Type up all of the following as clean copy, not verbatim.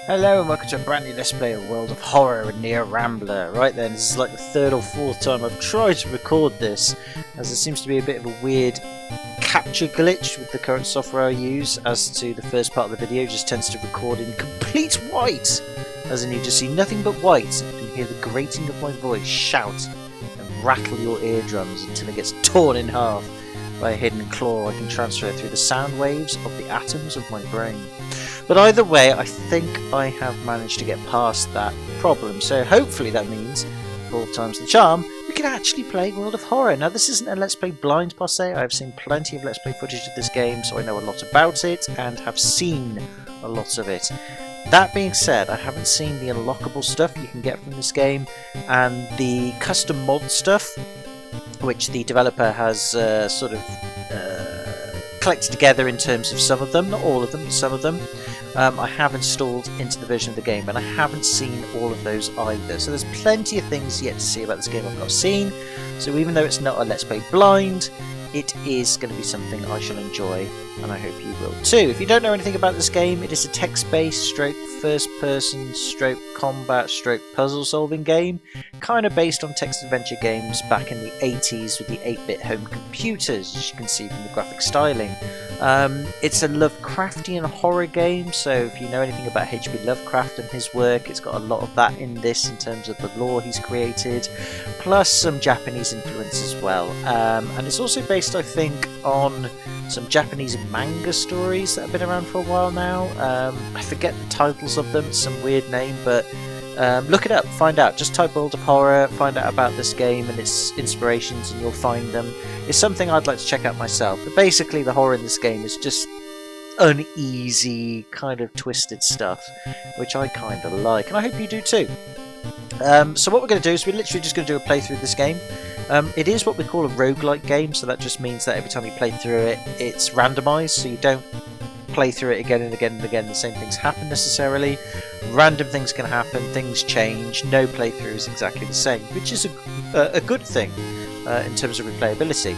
Hello and welcome to a brand new Let's Play of World of Horror near Rambler. Right then, this is like the third or fourth time I've tried to record this, as there seems to be a bit of a weird capture glitch with the current software I use, as to the first part of the video just tends to record in complete white, as in you just see nothing but white, and you can hear the grating of my voice shout and rattle your eardrums until it gets torn in half by a hidden claw I can transfer through the sound waves of the atoms of my brain. But either way, I think I have managed to get past that problem, so hopefully that means, fourth time's the charm, we can actually play World of Horror. Now this isn't a Let's Play blind per se, I've seen plenty of Let's Play footage of this game, so I know a lot about it, and have seen a lot of it. That being said, I haven't seen the unlockable stuff you can get from this game, and the custom mod stuff, which the developer has collected together in terms of some of them, not all of them, but some of them. I have installed into the version of the game, and I haven't seen all of those either. So there's plenty of things yet to see about this game I've not seen. So even though it's not a Let's Play blind, it is going to be something I shall enjoy, and I hope you will too. If you don't know anything about this game, it is a text-based stroke first-person stroke combat stroke puzzle-solving game, kind of based on text adventure games back in the 80s with the 8-bit home computers, as you can see from the graphic styling. It's a Lovecraftian horror game, so if you know anything about H.P. Lovecraft and his work, it's got a lot of that in this in terms of the lore he's created, plus some Japanese influence as well. And it's also based, I think, on some Japanese manga stories that have been around for a while now. I forget the titles of them, it's some weird name, but look it up, find out. Just type World of Horror, find out about this game and its inspirations, and you'll find them. It's something I'd like to check out myself. But basically the horror in this game is just uneasy, kind of twisted stuff, which I kind of like, and I hope you do too. So what we're going to do is we're literally just going to do a playthrough of this game. It is what we call a roguelike game, so that just means that every time you play through it, it's randomised, so you don't play through it again and again and again, the same things happen necessarily. Random things can happen, things change, no playthrough is exactly the same, which is a good thing in terms of replayability.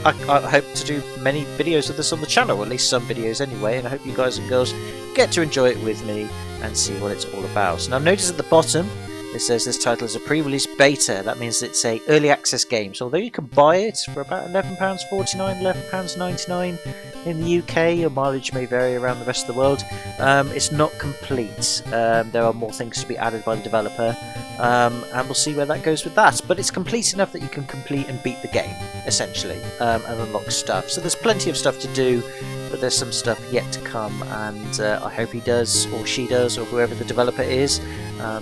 I hope to do many videos of this on the channel, or at least some videos anyway, and I hope you guys and girls get to enjoy it with me and see what it's all about. Now notice at the bottom it says this title is a pre-release beta. That means it's a early access game, so although you can buy it for about £11.49, £11.99 in the UK, your mileage may vary around the rest of the world, it's not complete. There are more things to be added by the developer, and we'll see where that goes with that. But it's complete enough that you can complete and beat the game, essentially, and unlock stuff. So there's plenty of stuff to do, but there's some stuff yet to come, and I hope he does, or she does, or whoever the developer is,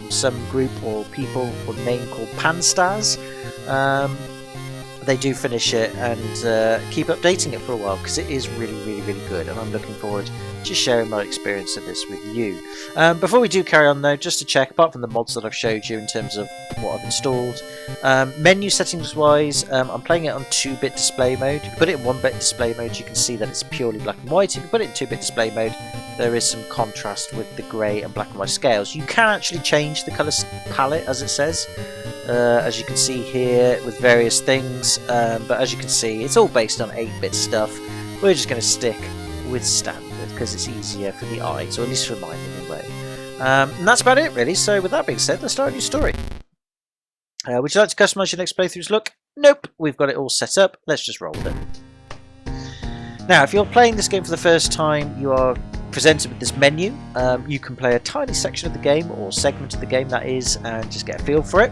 some group or people or name called Panstars, they do finish it and keep updating it for a while, because it is really good, and I'm looking forward to sharing my experience of this with you. Before we do carry on though, just to check, apart from the mods that I've showed you in terms of what I've installed, menu settings wise, I'm playing it on 2-bit display mode. If you put it in 1-bit display mode, you can see that it's purely black and white. If you put it in 2-bit display mode, there is some contrast with the grey and black and white scales. You can actually change the colour palette, as it says, as you can see here, with various things, but as you can see, it's all based on 8-bit stuff. We're just going to stick with standard, because it's easier for the eyes, or at least for mine anyway. And that's about it really, so with that being said, let's start a new story. Would you like to customise your next playthrough's look? Nope, we've got it all set up, let's just roll with it. Now, if you're playing this game for the first time, you are presented with this menu. You can play a tiny section of the game, or segment of the game that is, and just get a feel for it.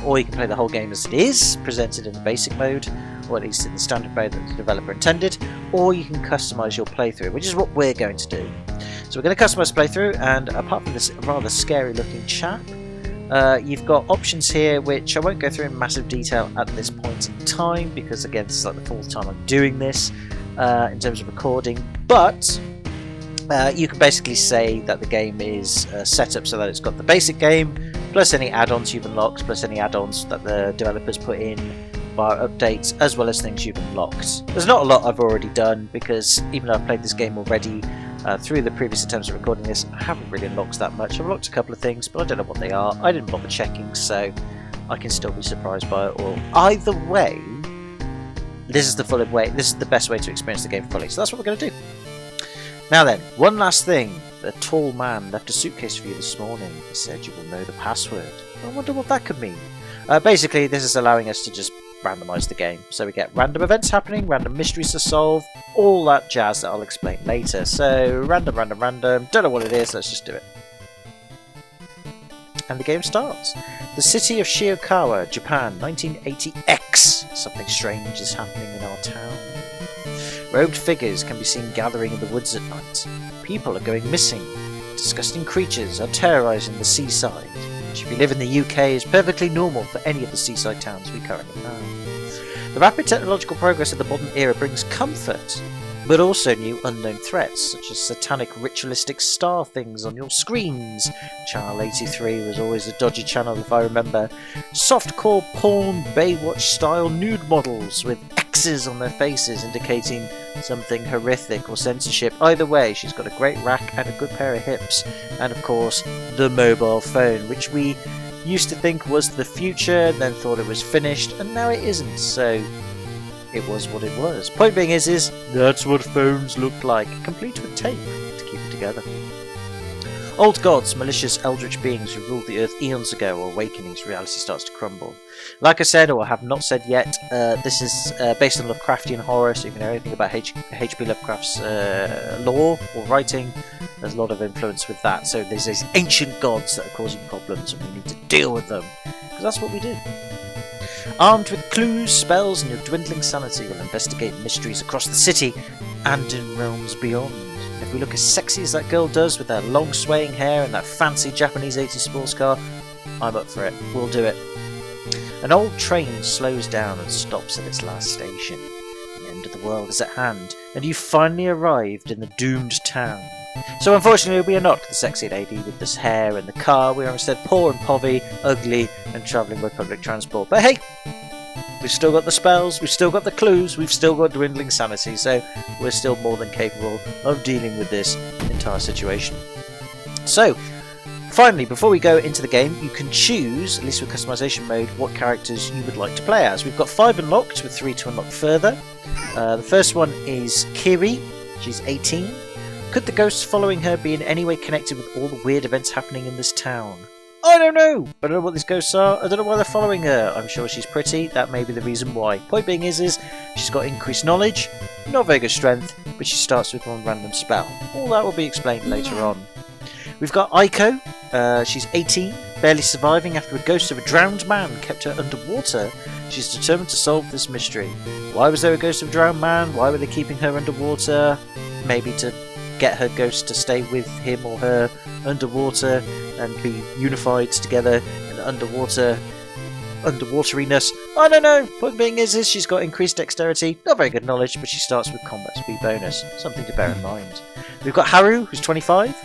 Or you can play the whole game as it is, presented in the basic mode, or at least in the standard mode that the developer intended, or you can customise your playthrough, which is what we're going to do. So we're going to customise playthrough, and apart from this rather scary looking chap, you've got options here which I won't go through in massive detail at this point in time, because again this is like the fourth time I'm doing this in terms of recording, but you can basically say that the game is set up so that it's got the basic game, plus any add-ons you've unlocked, plus any add-ons that the developers put in via updates, as well as things you've unlocked. There's not a lot I've already done, because even though I've played this game already through the previous attempts at recording this, I haven't really unlocked that much. I've unlocked a couple of things, but I don't know what they are. I didn't bother checking, so I can still be surprised by it all. Either way, this is the best way to experience the game fully, so that's what we're going to do. Now then, one last thing. The tall man left a suitcase for you this morning. He said you will know the password. I wonder what that could mean. Basically, this is allowing us to just randomise the game. So we get random events happening, random mysteries to solve, all that jazz that I'll explain later. So random, don't know what it is, let's just do it. And the game starts. The city of Shiokawa, Japan, 1980X. Something strange is happening in our town. Robed figures can be seen gathering in the woods at night. People are going missing. Disgusting creatures are terrorising the seaside. Which, if you live in the UK, is perfectly normal for any of the seaside towns we currently have. The rapid technological progress of the modern era brings comfort, but also new unknown threats, such as satanic ritualistic star things on your screens. Channel 83 was always a dodgy channel if I remember. Softcore porn Baywatch style nude models with X's on their faces indicating something horrific or censorship. Either way, she's got a great rack and a good pair of hips. And of course, the mobile phone, which we used to think was the future, then thought it was finished, and now it isn't, so it was what it was. Point being is that's what phones looked like, complete with tape to keep it together. Old gods, malicious eldritch beings who ruled the earth eons ago, are awakening as reality starts to crumble. Like I said, or have not said yet, this is based on Lovecraftian horror, so if you know anything about H.P. Lovecraft's lore or writing, there's a lot of influence with that. So there's these ancient gods that are causing problems and we need to deal with them, because that's what we do. Armed with clues, spells and your dwindling sanity, you'll investigate mysteries across the city and in realms beyond. And if we look as sexy as that girl does with her long swaying hair and that fancy Japanese 80s sports car, I'm up for it. We'll do it. An old train slows down and stops at its last station. The end of the world is at hand, and you've finally arrived in the doomed town. So unfortunately we are not the sexy lady with this hair and the car, we are instead poor and povey, ugly and travelling by public transport. But hey, we've still got the spells, we've still got the clues, we've still got dwindling sanity, so we're still more than capable of dealing with this entire situation. So, finally, before we go into the game, you can choose, at least with customization mode, what characters you would like to play as. We've got 5 unlocked, with 3 to unlock further. The first one is Kiri, she's 18. Could the ghosts following her be in any way connected with all the weird events happening in this town? I don't know! I don't know what these ghosts are, I don't know why they're following her. I'm sure she's pretty, that may be the reason why. Point being is she's got increased knowledge, not very good strength, but she starts with one random spell. All that will be explained later on. We've got Aiko, she's 18, barely surviving after a ghost of a drowned man kept her underwater. She's determined to solve this mystery. Why was there a ghost of a drowned man? Why were they keeping her underwater? Maybe to get her ghost to stay with him or her underwater and be unified together in underwateriness. I don't know. Point being is she's got increased dexterity, not very good knowledge, but she starts with combat speed bonus. Something to bear in mind. We've got Haru, who's 25.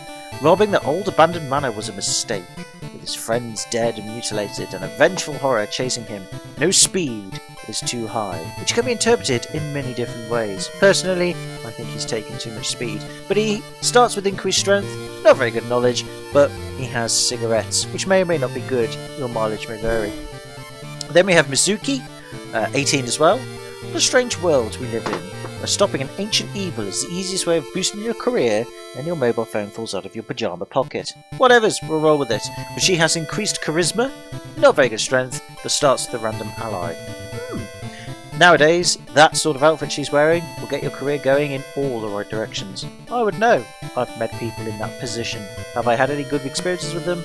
Robbing the old abandoned manor was a mistake. With his friends dead and mutilated and a vengeful horror chasing him, no speed is too high, which can be interpreted in many different ways. Personally, I think he's taken too much speed, but he starts with increased strength, not very good knowledge, but he has cigarettes, which may or may not be good, your mileage may vary. Then we have Mizuki, 18 as well. What a strange world we live in, where stopping an ancient evil is the easiest way of boosting your career and your mobile phone falls out of your pyjama pocket. Whatevers, we'll roll with it. But she has increased charisma, not very good strength, but starts with a random ally. Nowadays, that sort of outfit she's wearing will get your career going in all the right directions. I would know. I've met people in that position. Have I had any good experiences with them?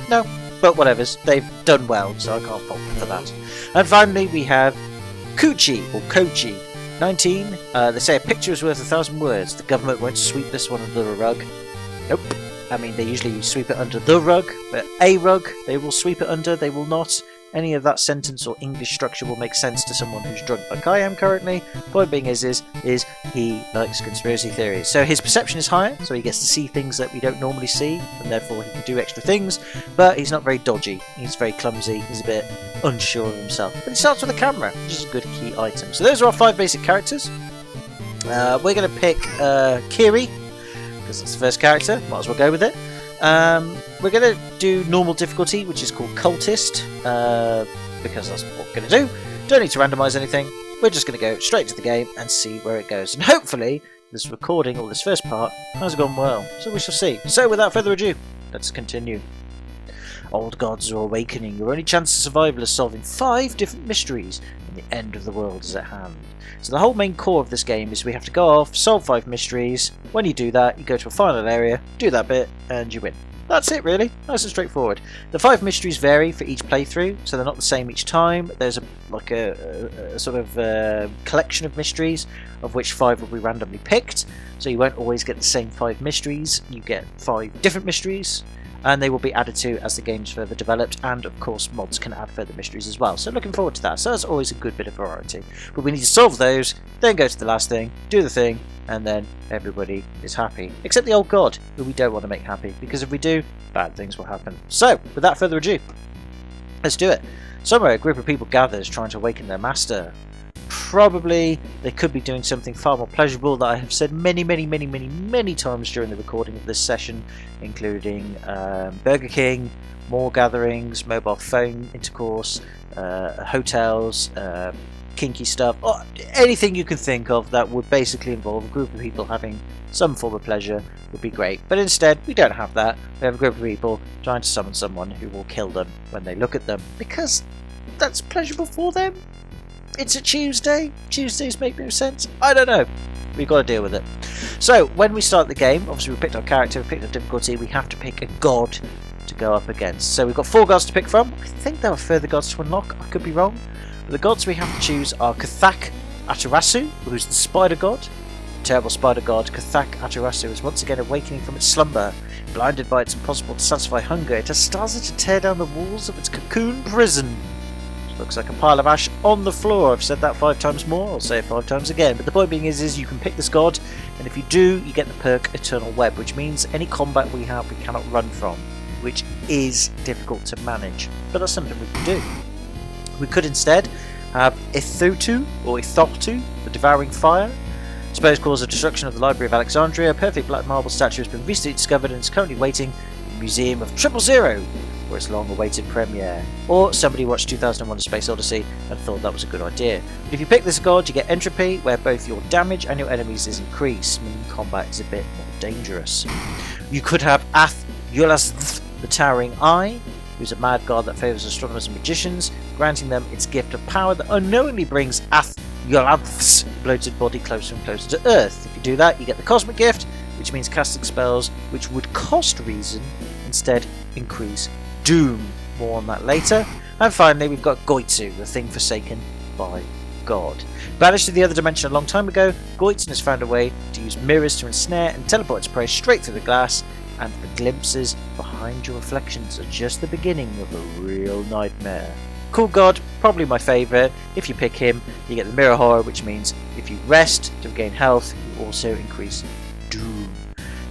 No, but whatevers. They've done well, so I can't fault them for that. And finally, we have Kuchi, or Koji, 19. They say a picture is worth 1,000 words. The government won't sweep this one under the rug. Nope. I mean, they usually sweep it under the rug, but a rug, they will sweep it under, they will not. Any of that sentence or English structure will make sense to someone who's drunk like I am currently. Point being is he likes conspiracy theories. So his perception is higher, so he gets to see things that we don't normally see, and therefore he can do extra things, but he's not very dodgy. He's very clumsy, he's a bit unsure of himself. But he starts with a camera, which is a good key item. So those are our 5 basic characters. We're going to pick Kiri, because it's the first character, might as well go with it. We're going to do normal difficulty, which is called Cultist, because that's what we're going to do. Don't need to randomise anything, we're just going to go straight to the game and see where it goes. And hopefully, this recording, or this first part, has gone well. So we shall see. So without further ado, let's continue. Old gods are awakening. Your only chance of survival is solving 5 different mysteries, and the end of the world is at hand. So the whole main core of this game is we have to go off, solve 5 mysteries. When you do that, you go to a final area, do that bit, and you win. That's it really, nice and straightforward. The 5 mysteries vary for each playthrough, so they're not the same each time. There's a sort of collection of mysteries, of which 5 will be randomly picked. So you won't always get the same 5 mysteries, you get 5 different mysteries, and they will be added to as the game's further developed, and of course mods can add further mysteries as well. So looking forward to that, so that's always a good bit of variety. But we need to solve those, then go to the last thing, do the thing, and then everybody is happy. Except the old god, who we don't want to make happy, because if we do, bad things will happen. So, without further ado, let's do it. Somewhere a group of people gathers trying to awaken their master. Probably they could be doing something far more pleasurable that I have said many times during the recording of this session, including Burger King, more gatherings, mobile phone intercourse, hotels, kinky stuff, or anything you can think of that would basically involve a group of people having some form of pleasure would be great. But instead, we don't have that. We have a group of people trying to summon someone who will kill them when they look at them, because that's pleasurable for them. It's a Tuesday. Tuesdays make no sense. I don't know. We've got to deal with it. So, when we start the game, obviously we picked our character, we picked our difficulty, we have to pick a god to go up against. So we've got 4 gods to pick from. I think there are further gods to unlock. I could be wrong. But the gods we have to choose are Kathak Atarasu, who's the spider god. The terrible spider god Kathak Atarasu is once again awakening from its slumber. Blinded by its impossible to satisfy hunger, it has started to tear down the walls of its cocoon prison. Looks like a pile of ash on the floor. I've said that 5 times more, I'll say it 5 times again. But the point being is you can pick this god, and if you do, you get the perk Eternal Web, which means any combat we have we cannot run from, which is difficult to manage. But that's something we can do. We could instead have Ithutu, or Ithoktu, the Devouring Fire. Supposed cause of destruction of the Library of Alexandria, a perfect black marble statue has been recently discovered and is currently waiting in the Museum of 000 for its long-awaited premiere. Or somebody watched 2001: A Space Odyssey and thought that was a good idea. But if you pick this god, you get Entropy, where both your damage and your enemies is increased, meaning combat is a bit more dangerous. You could have Ath Yulaz, the Towering Eye, who's a mad god that favours astronomers and magicians, granting them its gift of power that unknowingly brings Ath Yulad's bloated body closer and closer to Earth. If you do that, you get the Cosmic Gift, which means casting spells which would cost reason, instead increase doom. More on that later. And finally, we've got Goitsu, the thing forsaken by God. Banished to the other dimension a long time ago, Goitzen has found a way to use mirrors to ensnare and teleport its prey straight through the glass, and the glimpses behind your reflections are just the beginning of a real nightmare. Cool god, probably my favourite. If you pick him, you get the mirror horror, which means if you rest to gain health, you also increase doom.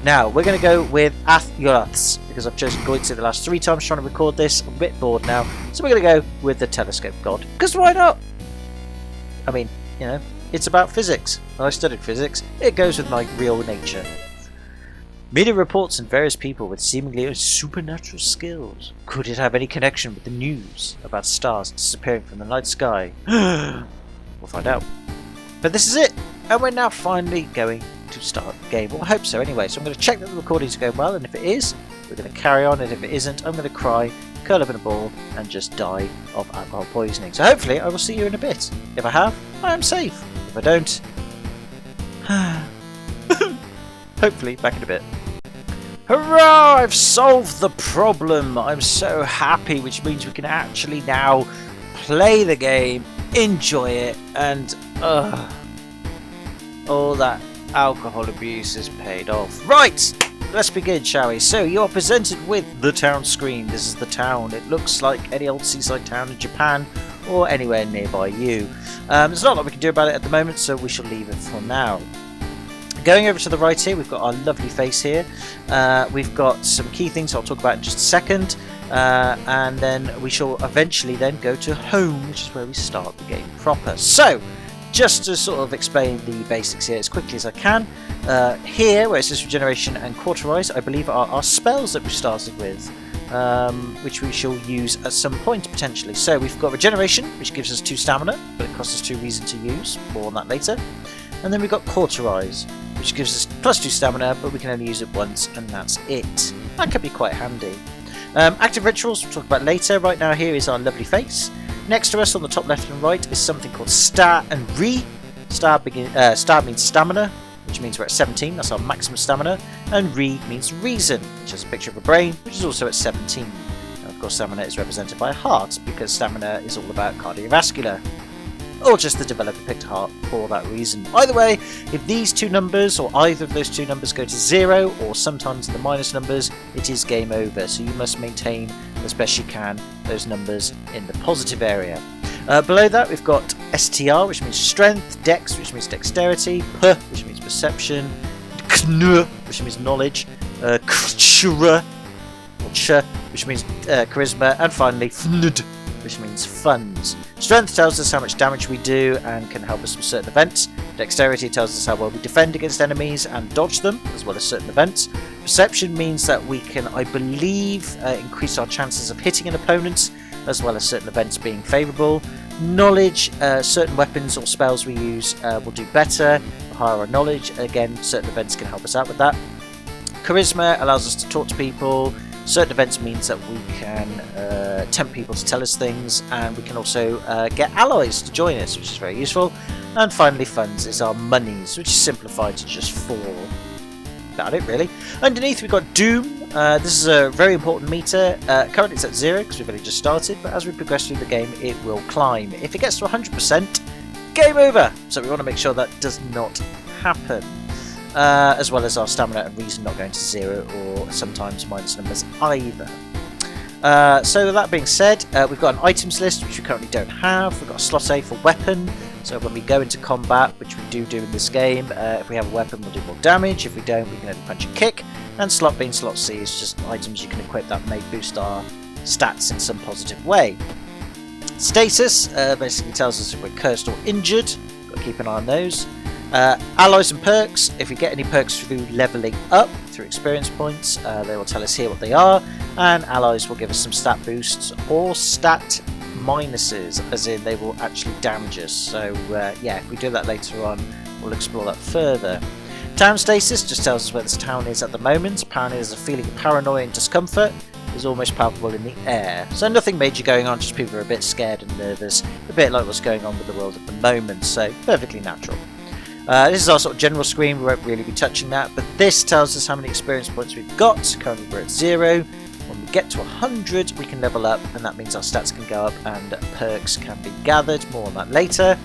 Now, we're going to go with Ath Yulaths, because I've chosen Goitsu the last 3 times trying to record this. I'm a bit bored now, so we're going to go with the telescope god, because why not? I mean, you know, it's about physics. I studied physics. It goes with my real nature. Media reports and various people with seemingly supernatural skills. Could it have any connection with the news about stars disappearing from the night sky? We'll find out. But this is it, and we're now finally going to start the game. Well, I hope so anyway. So I'm going to check that the recording's going well, and if it is, we're going to carry on, and if it isn't, I'm going to cry, curl up in a ball, and just die of alcohol poisoning. So hopefully I will see you in a bit. If I have, I am safe. If I don't, hopefully back in a bit. Hurrah! I've solved the problem! I'm so happy, which means we can actually now play the game, enjoy it, and all that alcohol abuse is paid off. Right! Let's begin, shall we? So, you are presented with the town screen. This is the town. It looks like any old seaside town in Japan or anywhere nearby you. There's not a lot we can do about it at the moment, so we shall leave it for now. Going over to the right here, we've got our lovely face here. We've got some key things I'll talk about in just a second. And then we shall eventually then go to home, which is where we start the game proper. So, just to sort of explain the basics here as quickly as I can. Here, where it says regeneration and cauterize, I believe are our spells that we started with. Which we shall use at some point potentially. So we've got regeneration, which gives us 2 stamina, but it costs us 2 reason to use. More on that later. And then we've got cauterize, which gives us +2 stamina, but we can only use it once, and that's it. That could be quite handy. Active rituals we'll talk about later. Right now here is our lovely face. Next to us on the top left and right is something called star and re. Star means stamina, which means we're at 17, that's our maximum stamina, and re means reason, which is a picture of a brain, which is also at 17. Now, of course, stamina is represented by a heart, because stamina is all about cardiovascular. Or just the developer picked heart for that reason. Either way, if these two numbers, or either of those two numbers, go to 0, or sometimes the minus numbers, it is game over. So you must maintain, as best you can, those numbers in the positive area. Below that, we've got STR, which means strength, Dex, which means dexterity, P, which means perception, KN, which means knowledge, KCHR, or Ch, which means charisma, and finally FND, which means funds. Strength tells us how much damage we do and can help us with certain events. Dexterity tells us how well we defend against enemies and dodge them, as well as certain events. Perception means that we can, I believe, increase our chances of hitting an opponent, as well as certain events being favourable. Knowledge, certain weapons or spells we use will do better. The higher our knowledge, again, certain events can help us out with that. Charisma allows us to talk to people. Certain events means that we can tempt people to tell us things, and we can also get allies to join us, which is very useful. And finally, funds is our monies, which is simplified to just 4. About it, really. Underneath, we've got Doom. This is a very important meter. Currently, it's at 0 because we've only just started, but as we progress through the game, it will climb. If it gets to 100%, game over. So we want to make sure that does not happen. As well as our stamina and reason not going to 0, or sometimes minus numbers either. So with that being said, we've got an items list which we currently don't have. We've got a slot A for weapon, so when we go into combat, which we do in this game, if we have a weapon we'll do more damage. If we don't, we can only punch and kick. And slot B and slot C is just items you can equip that may boost our stats in some positive way. Status basically tells us if we're cursed or injured. Got to keep an eye on those. Allies and perks, if we get any perks through levelling up, through experience points, they will tell us here what they are, and allies will give us some stat boosts or stat minuses, as in they will actually damage us. So yeah, if we do that later on, we'll explore that further. Town stasis just tells us where this town is at the moment. Apparently there's a feeling of paranoia and discomfort is almost palpable in the air. So nothing major going on, just people are a bit scared and nervous, a bit like what's going on with the world at the moment, so perfectly natural. This is our sort of general screen, we won't really be touching that, but this tells us how many experience points we've got. Currently we're at 0. When we get to 100 we can level up, and that means our stats can go up and perks can be gathered. More on that later.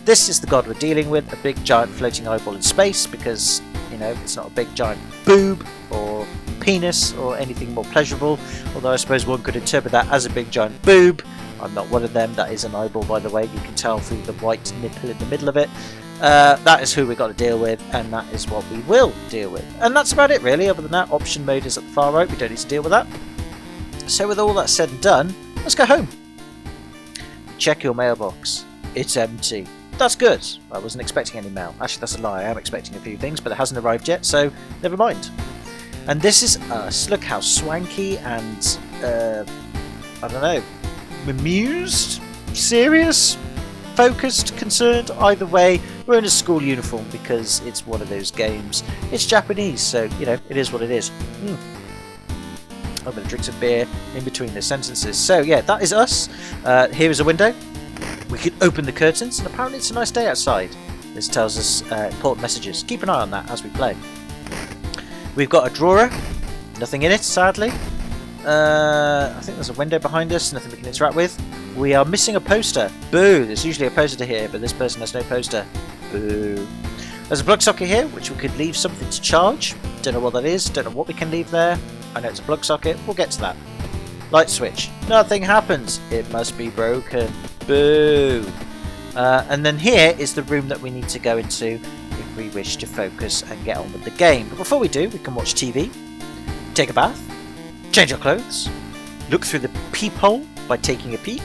This is the god we're dealing with, a big giant floating eyeball in space, because, you know, it's not a big giant boob or penis or anything more pleasurable, although I suppose one could interpret that as a big giant boob. I'm not one of them. That is an eyeball, by the way. You can tell through the white nipple in the middle of it. That is who we've got to deal with, and that is what we will deal with. And that's about it, really. Other than that, option mode is at the far right. We don't need to deal with that. So with all that said and done, let's go home. Check your mailbox. It's empty. That's good. I wasn't expecting any mail. Actually, that's a lie. I am expecting a few things, but it hasn't arrived yet, so never mind. And this is us. Look how swanky and, I don't know, amused? Serious? Focused? Concerned? Either way, we're in a school uniform because it's one of those games. It's Japanese, so, you know, it is what it is. I'm going to drink some beer in between the sentences. So, yeah, that is us. Here is a window. We can open the curtains, and apparently it's a nice day outside. This tells us important messages. Keep an eye on that as we play. We've got a drawer. Nothing in it, sadly. I think there's a window behind us. Nothing we can interact with. We are missing a poster. Boo! There's usually a poster here, but this person has no poster. Boo! There's a plug socket here, which we could leave something to charge. Don't know what that is. Don't know what we can leave there. I know it's a plug socket. We'll get to that. Light switch. Nothing happens. It must be broken. Boo! And then here is the room that we need to go into if we wish to focus and get on with the game. But before we do, we can watch TV, take a bath, change our clothes, look through the peephole by taking a peek,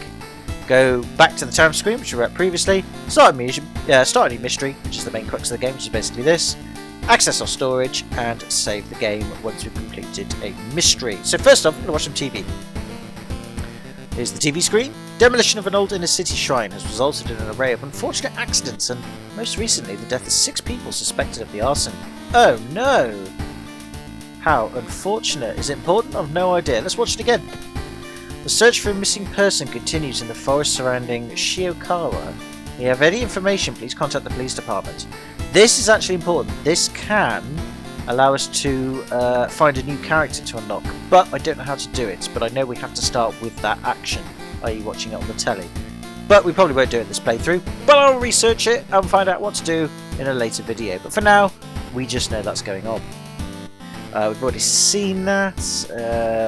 go back to the town screen, which we were at previously, start a new mystery, which is the main crux of the game, which is basically this, access our storage, and save the game once we've completed a mystery. So first off, we're going to watch some TV. Here's the TV screen. Demolition of an old inner city shrine has resulted in an array of unfortunate accidents, and most recently the death of 6 people suspected of the arson. Oh no! How unfortunate. Is it important? I've no idea. Let's watch it again. The search for a missing person continues in the forest surrounding Shiokawa. If you have any information, please contact the police department. This is actually important. This can allow us to find a new character to unlock, but I don't know how to do it. But I know we have to start with that action, i.e. watching it on the telly. But we probably won't do it in this playthrough, but I'll research it and find out what to do in a later video. But for now, we just know that's going on. We've already seen that.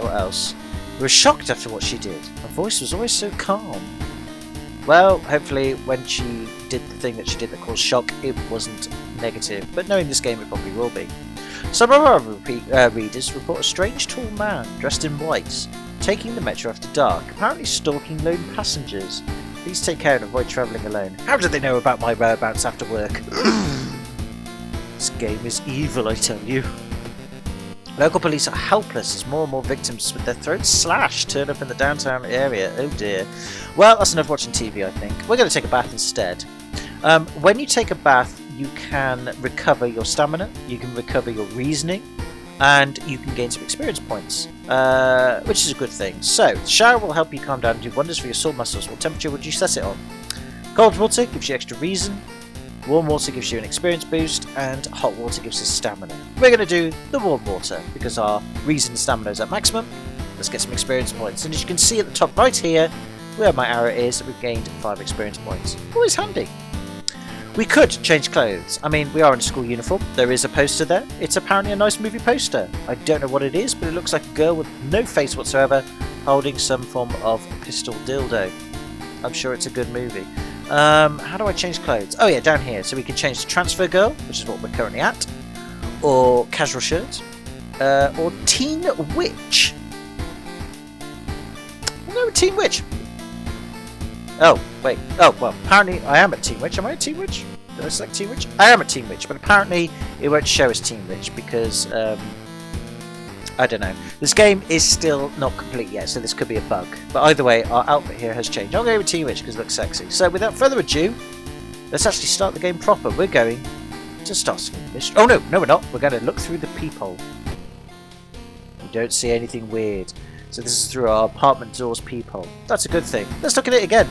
What else? We were shocked after what she did. Her voice was always so calm. Well, hopefully when she did the thing that she did that caused shock, it wasn't negative. But knowing this game, it probably will be. Some of our readers report a strange tall man dressed in white, taking the metro after dark, apparently stalking lone passengers. Please take care and avoid travelling alone. How do they know about my whereabouts after work? This game is evil, I tell you. Local police are helpless as more and more victims with their throats slashed turn up in the downtown area. Oh dear. Well, that's enough watching TV, I think. We're going to take a bath instead. When you take a bath, you can recover your stamina, you can recover your reasoning, and you can gain some experience points, which is a good thing. So, the shower will help you calm down and do wonders for your sore muscles. What temperature would you set it on? Cold water gives you extra reason. Warm water gives you an experience boost, and hot water gives us stamina. We're going to do the warm water, because our reason and stamina is at maximum. Let's get some experience points, and as you can see at the top right here, where my arrow is, we've gained 5 experience points. Always handy. We could change clothes. I mean, we are in a school uniform. There is a poster there. It's apparently a nice movie poster. I don't know what it is, but it looks like a girl with no face whatsoever, holding some form of pistol dildo. I'm sure it's a good movie. How do I change clothes? Oh yeah, down here. So we can change to transfer girl, which is what we're currently at, or casual shirt, or teen witch. No, teen witch. Oh wait. Oh well. Apparently, I am a teen witch. Am I a teen witch? Did I select teen witch? I am a teen witch, but apparently it won't show as teen witch because I don't know. This game is still not complete yet, so this could be a bug. But either way, our outfit here has changed. I'll go with Teen Witch because it looks sexy. So without further ado, let's actually start the game proper. We're going to start some mystery. Oh no, no we're not. We're going to look through the peephole. We don't see anything weird. So this is through our apartment door's peephole. That's a good thing. Let's look at it again.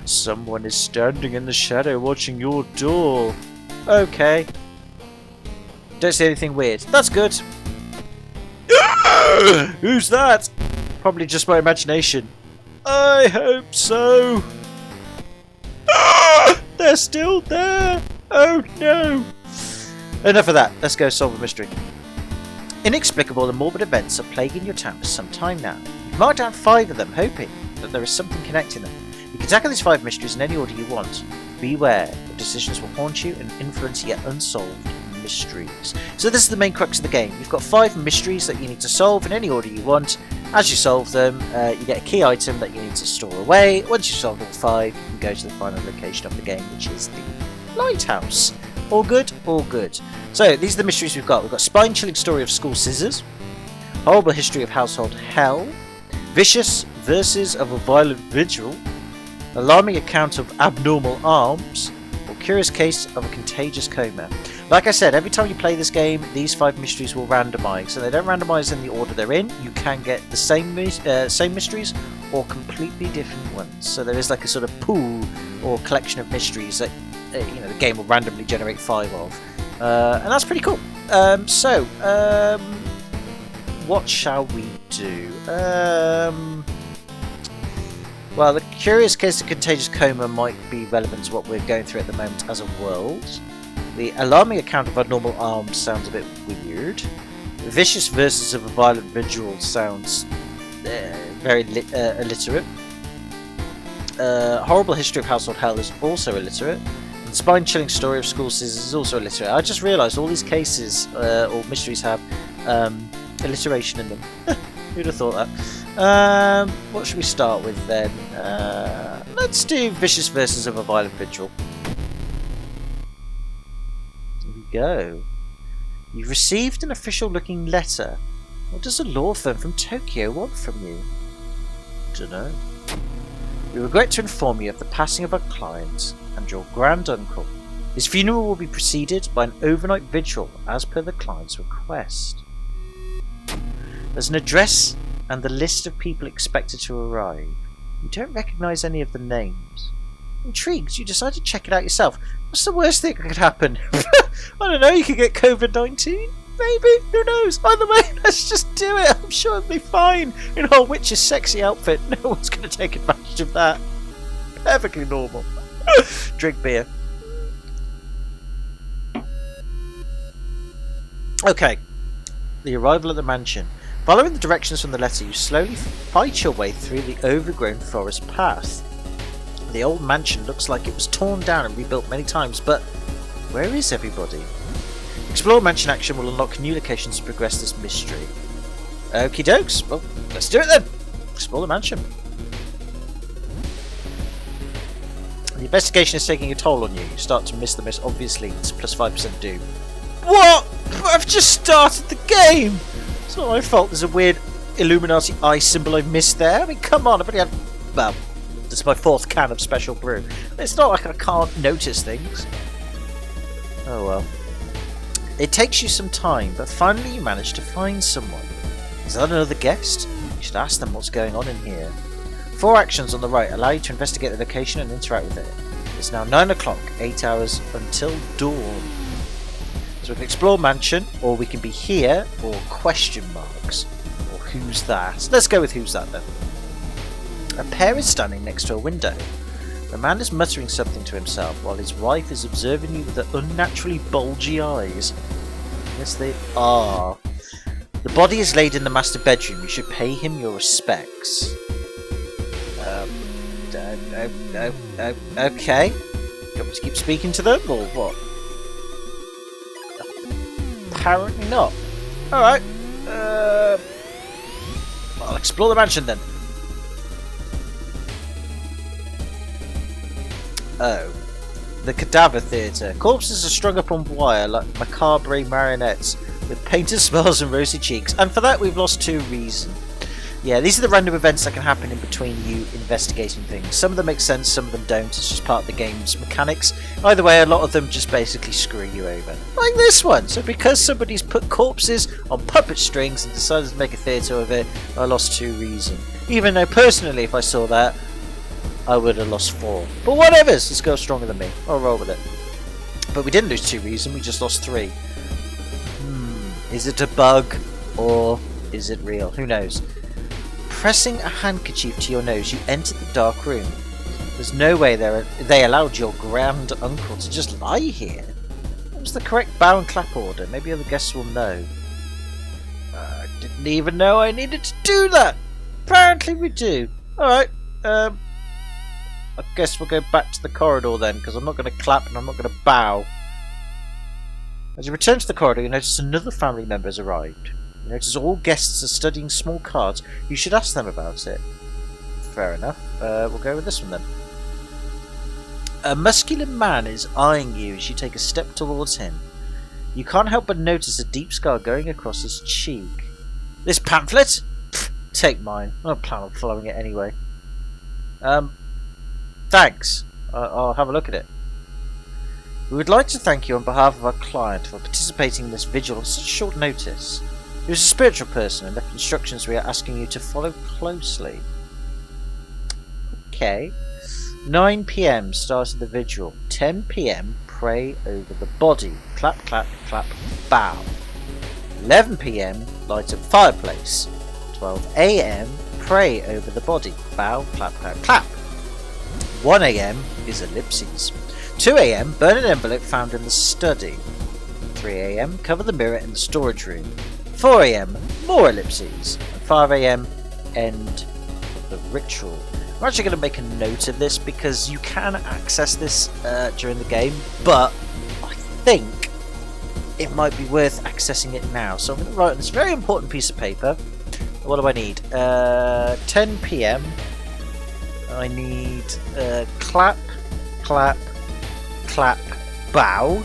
Someone is standing in the shadow watching your door. Okay. Don't see anything weird. That's good. Who's that? Probably just my imagination. I hope so. They're still there. Oh no. Enough of that. Let's go solve a mystery. Inexplicable and morbid events are plaguing your town for some time now. You've marked down 5 of them, hoping that there is something connecting them. You can tackle these 5 mysteries in any order you want. Beware, your decisions will haunt you and influence yet unsolved mysteries. So this is the main crux of the game. You've got 5 mysteries that you need to solve in any order you want. As you solve them, you get a key item that you need to store away. Once you've solved all 5, you can go to the final location of the game, which is the lighthouse. All good? All good. So these are the mysteries we've got. We've got spine-chilling story of school scissors, horrible history of household hell, vicious verses of a violent vigil, alarming account of abnormal arms, or curious case of a contagious coma. Like I said, every time you play this game, these 5 mysteries will randomise. So they don't randomise in the order they're in. You can get the same mysteries or completely different ones. So there is like a sort of pool or collection of mysteries that the game will randomly generate 5 of. And that's pretty cool. What shall we do? Well, the curious case of contagious coma might be relevant to what we're going through at the moment as a world. The alarming account of abnormal arms sounds a bit weird. Vicious verses of a violent vigil sounds very illiterate. Horrible history of household hell is also illiterate. And the spine-chilling story of school scissors is also illiterate. I just realised all these cases or mysteries have alliteration in them. Who'd have thought that? What should we start with then? Let's do vicious verses of a violent vigil. Go. You've received an official-looking letter. What does a law firm from Tokyo want from you? Dunno. We regret to inform you of the passing of our client and your granduncle. His funeral will be preceded by an overnight vigil as per the client's request. There's an address and the list of people expected to arrive. You don't recognise any of the names. Intrigued, you decide to check it out yourself. What's the worst thing that could happen? I don't know, you could get COVID-19? Maybe? Who knows? Either way, let's just do it. I'm sure it'll be fine. In our witch's sexy outfit, no one's going to take advantage of that. Perfectly normal. Drink beer. Okay. The arrival at the mansion. Following the directions from the letter, you slowly fight your way through the overgrown forest path. The old mansion looks like it was torn down and rebuilt many times, but where is everybody? Explore mansion action will unlock new locations to progress this mystery. Okie dokes, well, let's do it then! Explore the mansion. The investigation is taking a toll on you. You start to miss the most obvious leads, plus 5% doom. What? I've just started the game! It's not my fault there's a weird Illuminati eye symbol I've missed there. I mean, come on, I've already had... well, this is my 4th can of special brew. It's not like I can't notice things. Oh well. It takes you some time, but finally you manage to find someone. Is that another guest? You should ask them what's going on in here. 4 actions on the right allow you to investigate the location and interact with it. It's now 9 o'clock, 8 hours until dawn. So we can explore mansion, or we can be here, or question marks. Or who's that? Let's go with who's that then. A pair is standing next to a window. The man is muttering something to himself while his wife is observing you with her unnaturally bulgy eyes. Yes, they are. The body is laid in the master bedroom. You should pay him your respects. Okay. You want me to keep speaking to them, or what? Apparently not. Alright. I'll explore the mansion then. Oh. The Cadaver Theatre. Corpses are strung up on wire like macabre marionettes with painted smiles and rosy cheeks, and for that we've lost 2 reasons. Yeah, these are the random events that can happen in between you investigating things. Some of them make sense, some of them don't. It's just part of the game's mechanics. Either way, a lot of them just basically screw you over. Like this one. So because somebody's put corpses on puppet strings and decided to make a theatre of it, I lost 2 reason. Even though personally, if I saw that, I would have lost 4. But whatever, this girl's stronger than me. I'll roll with it. But we didn't lose 2 reason, we just lost 3. Is it a bug or is it real? Who knows? Pressing a handkerchief to your nose, you enter the dark room. There's no way they allowed your grand uncle to just lie here. What was the correct bow and clap order? Maybe other guests will know. I didn't even know I needed to do that. Apparently we do. Alright, I guess we'll go back to the corridor then, because I'm not going to clap and I'm not going to bow. As you return to the corridor, you notice another family member has arrived. You notice all guests are studying small cards. You should ask them about it. Fair enough. We'll go with this one then. A muscular man is eyeing you as you take a step towards him. You can't help but notice a deep scar going across his cheek. This pamphlet? Pfft, take mine. I don't plan on following it anyway. Thanks. I'll have a look at it. We would like to thank you on behalf of our client for participating in this vigil on such short notice. He was a spiritual person and left instructions we are asking you to follow closely. Okay. 9 PM started the vigil. 10 PM pray over the body. Clap, clap, clap, bow. 11 PM light up fireplace. 12 AM pray over the body. Bow, clap, clap, clap. 1 AM is ellipses. 2 AM burn an envelope found in the study. 3 AM cover the mirror in the storage room. 4 AM more ellipses. And 5 AM end of the ritual. I'm actually going to make a note of this because you can access this during the game, but I think it might be worth accessing it now. So I'm going to write on this very important piece of paper. What do I need? 10 PM. I need clap, clap, clap, bow.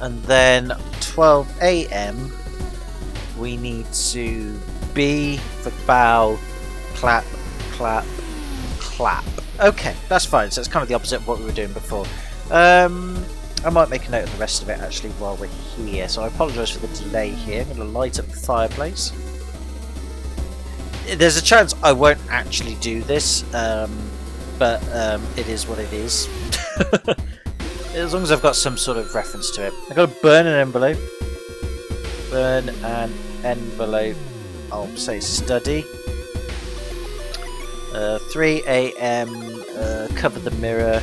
And then 12 AM we need to B for bow, clap, clap, clap. Okay, that's fine. So it's kind of the opposite of what we were doing before. I might make a note of the rest of it actually while we're here, so I apologise for the delay here. I'm going to light up the fireplace. There's a chance I won't actually do this, but it is what it is. As long as I've got some sort of reference to it. I've got to burn an envelope. Burn an envelope. I'll say study. 3 AM. Cover the mirror.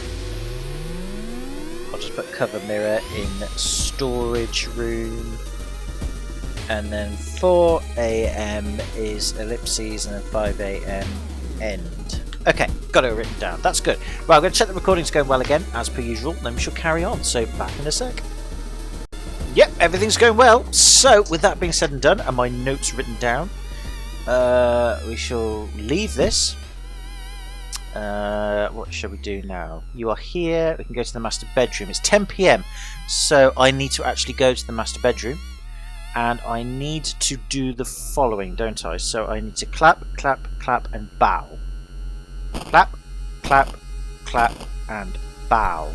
I'll just put cover mirror in storage room. And then 4 AM is ellipses, and then 5 AM end. Okay, got it written down. That's good. Right, I'm going to check the recording's going well again, as per usual. Then we shall carry on. So back in a sec. Yep, everything's going well. So with that being said and done, and my notes written down, we shall leave this. What shall we do now? You are here. We can go to the master bedroom. It's 10 PM, so I need to actually go to the master bedroom, and I need to do the following, don't I? So I need to clap, clap, clap, and bow. Clap, clap, clap, and bow.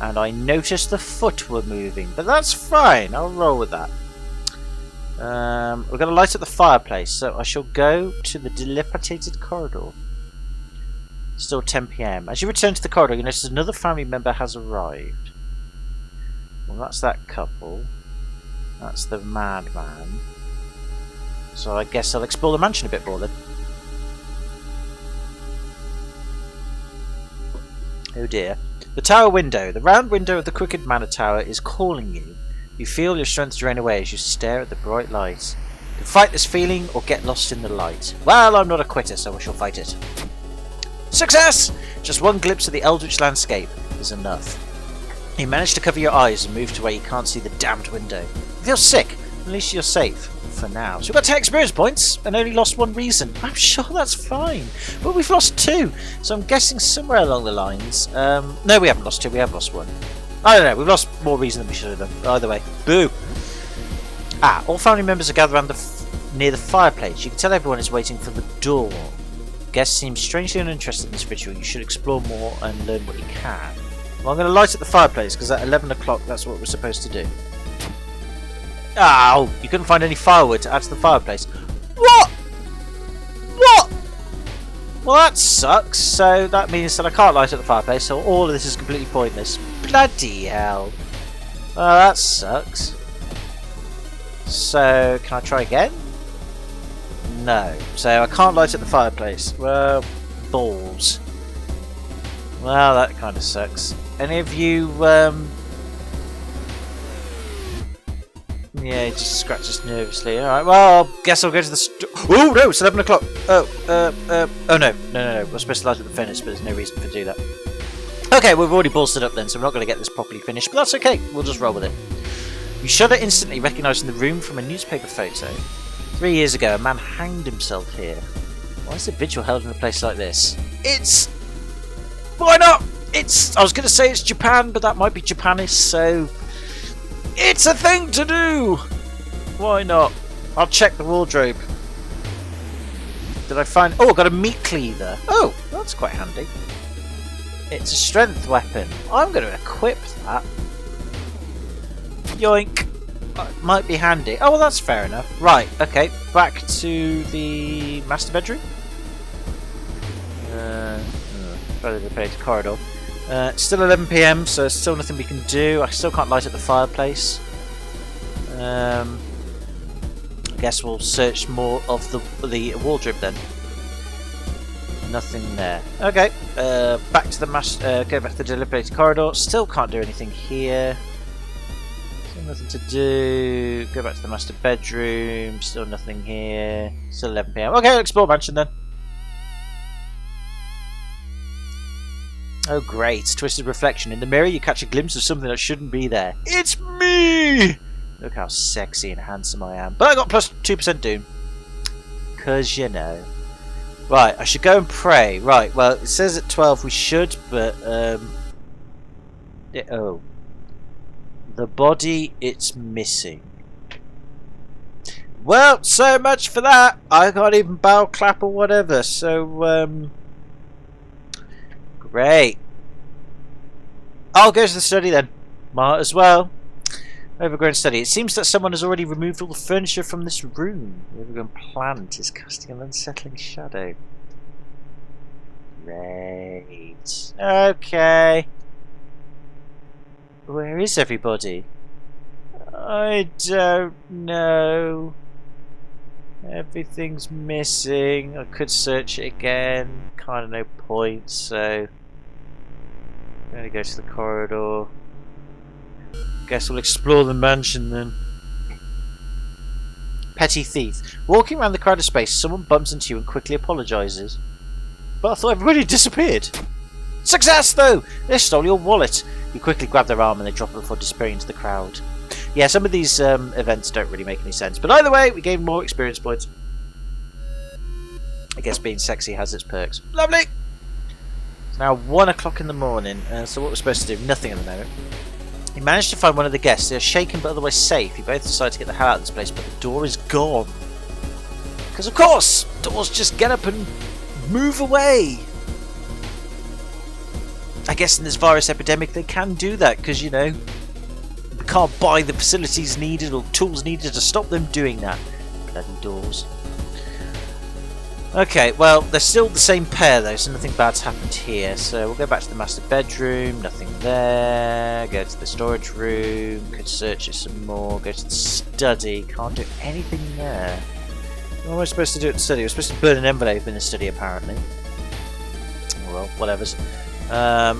And I noticed the foot were moving, but that's fine. I'll roll with that. We're going to light up the fireplace, so I shall go to the dilapidated corridor. Still 10 PM. As you return to the corridor, you notice another family member has arrived. Well, that's that couple. That's the madman. So I guess I'll explore the mansion a bit more then. Oh dear. The tower window. The round window of the crooked manor tower is calling you. You feel your strength drain away as you stare at the bright light. To fight this feeling or get lost in the light. Well, I'm not a quitter, so I shall fight it. Success! Just one glimpse of the eldritch landscape is enough. You manage to cover your eyes and move to where you can't see the damned window. You feel sick. At least you're safe. For now. So we've got 10 experience points and only lost one reason. I'm sure that's fine. But we've lost 2. So I'm guessing somewhere along the lines... no, we haven't lost 2. We have lost 1. I don't know. We've lost more reason than we should have done. Either way. Boo! Ah, all family members are gathered around near the fireplace. You can tell everyone is waiting for the door. Guests seem strangely uninterested in this ritual. You should explore more and learn what you can. Well, I'm going to light up the fireplace because at 11 o'clock that's what we're supposed to do. Oh, you couldn't find any firewood to add to the fireplace. What? What? Well, that sucks. So that means that I can't light up the fireplace, so all of this is completely pointless. Bloody hell. Oh, that sucks. So, can I try again? No. So I can't light up the fireplace. Well, balls. Well, that kind of sucks. Any of you, yeah, he just scratches nervously. Alright, well, I guess I'll go to the store. Oh, no, it's 11 o'clock. Oh, no. We're supposed to light up the furnace, but there's no reason to do that. Okay, we've already bolstered up then, so we're not going to get this properly finished, but that's okay. We'll just roll with it. You shudder instantly, recognising the room from a newspaper photo. 3 years ago, a man hanged himself here. Why is a vigil held in a place like this? It's... Why not? It's... I was going to say it's Japan, but that might be Japanese, so... It's a thing to do! Why not? I'll check the wardrobe. Did I find... Oh, I got a meat cleaver. Oh, that's quite handy. It's a strength weapon. I'm going to equip that. Yoink. Might be handy. Oh, well, that's fair enough. Right, okay. Back to the master bedroom. Probably the page corridor. Still 11 PM, so there's still nothing we can do. I still can't light up the fireplace. I guess we'll search more of the wardrobe then. Nothing there. Okay. Back to the go back to the deliberated corridor. Still can't do anything here. Nothing to do. Go back to the master bedroom. Still nothing here. Still 11 PM. Okay, I'll explore mansion then. Oh great, twisted reflection. In the mirror you catch a glimpse of something that shouldn't be there. It's me! Look how sexy and handsome I am. But I got plus 2% doom. 'Cause you know. Right, I should go and pray. Right, well it says at 12 we should, but oh. The body, it's missing. Well, so much for that. I can't even bow, clap or whatever, so great. I'll go to the study then. Might as well. Overgrown study. It seems that someone has already removed all the furniture from this room. The overgrown plant is casting an unsettling shadow. Great. Okay. Where is everybody? I don't know. Everything's missing. I could search it again. Kind of no point, so I'm gonna go to the corridor. Guess we'll explore the mansion then. Petty thief. Walking around the crowded space, someone bumps into you and quickly apologises. But I thought everybody had disappeared. Success though! They stole your wallet. You quickly grab their arm and they drop it before disappearing into the crowd. Yeah, some of these events don't really make any sense. But either way, we gain more experience points. I guess being sexy has its perks. Lovely! It's now 1 o'clock in the morning. So what we're supposed to do? Nothing at the moment. You managed to find one of the guests. They are shaken but otherwise safe. You both decide to get the hell out of this place, but the door is gone. Because of course, doors just get up and move away. I guess in this virus epidemic they can do that because, you know, we can't buy the facilities needed or tools needed to stop them doing that. Bloody doors. Okay, well, they're still the same pair though, so nothing bad's happened here. So we'll go back to the master bedroom, nothing there. Go to the storage room, could search it some more. Go to the study, can't do anything there. What am I supposed to do at the study? We're supposed to burn an envelope in the study apparently. Well, whatever's. Oh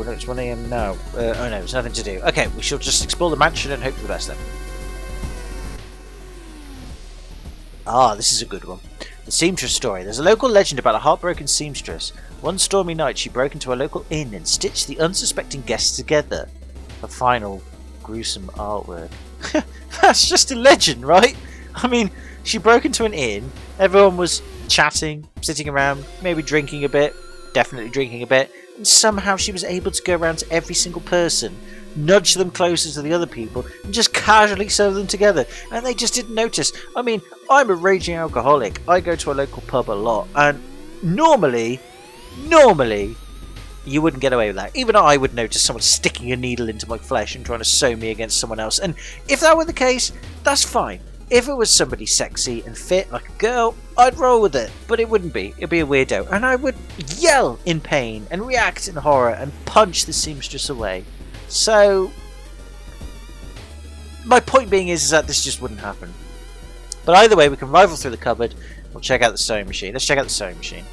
no, it's 1 AM now. Oh no, there's nothing to do. Okay, we shall just explore the mansion and hope for the best then. Ah, this is a good one. The seamstress story. There's a local legend about a heartbroken seamstress. One stormy night she broke into a local inn and stitched the unsuspecting guests together. The final gruesome artwork. That's just a legend, right? I mean, she broke into an inn, everyone was chatting, sitting around, maybe drinking a bit, definitely drinking a bit, and somehow she was able to go around to every single person, nudge them closer to the other people, and just casually sew them together, and they just didn't notice. I mean, I'm a raging alcoholic, I go to a local pub a lot, and normally, you wouldn't get away with that. Even I would notice someone sticking a needle into my flesh and trying to sew me against someone else, and if that were the case, that's fine. If it was somebody sexy and fit like a girl, I'd roll with it, but it wouldn't be. It'd be a weirdo, and I would yell in pain and react in horror and punch the seamstress away. So, my point being is that this just wouldn't happen. But either way, we can rifle through the cupboard. We'll check out the sewing machine. Let's check out the sewing machine.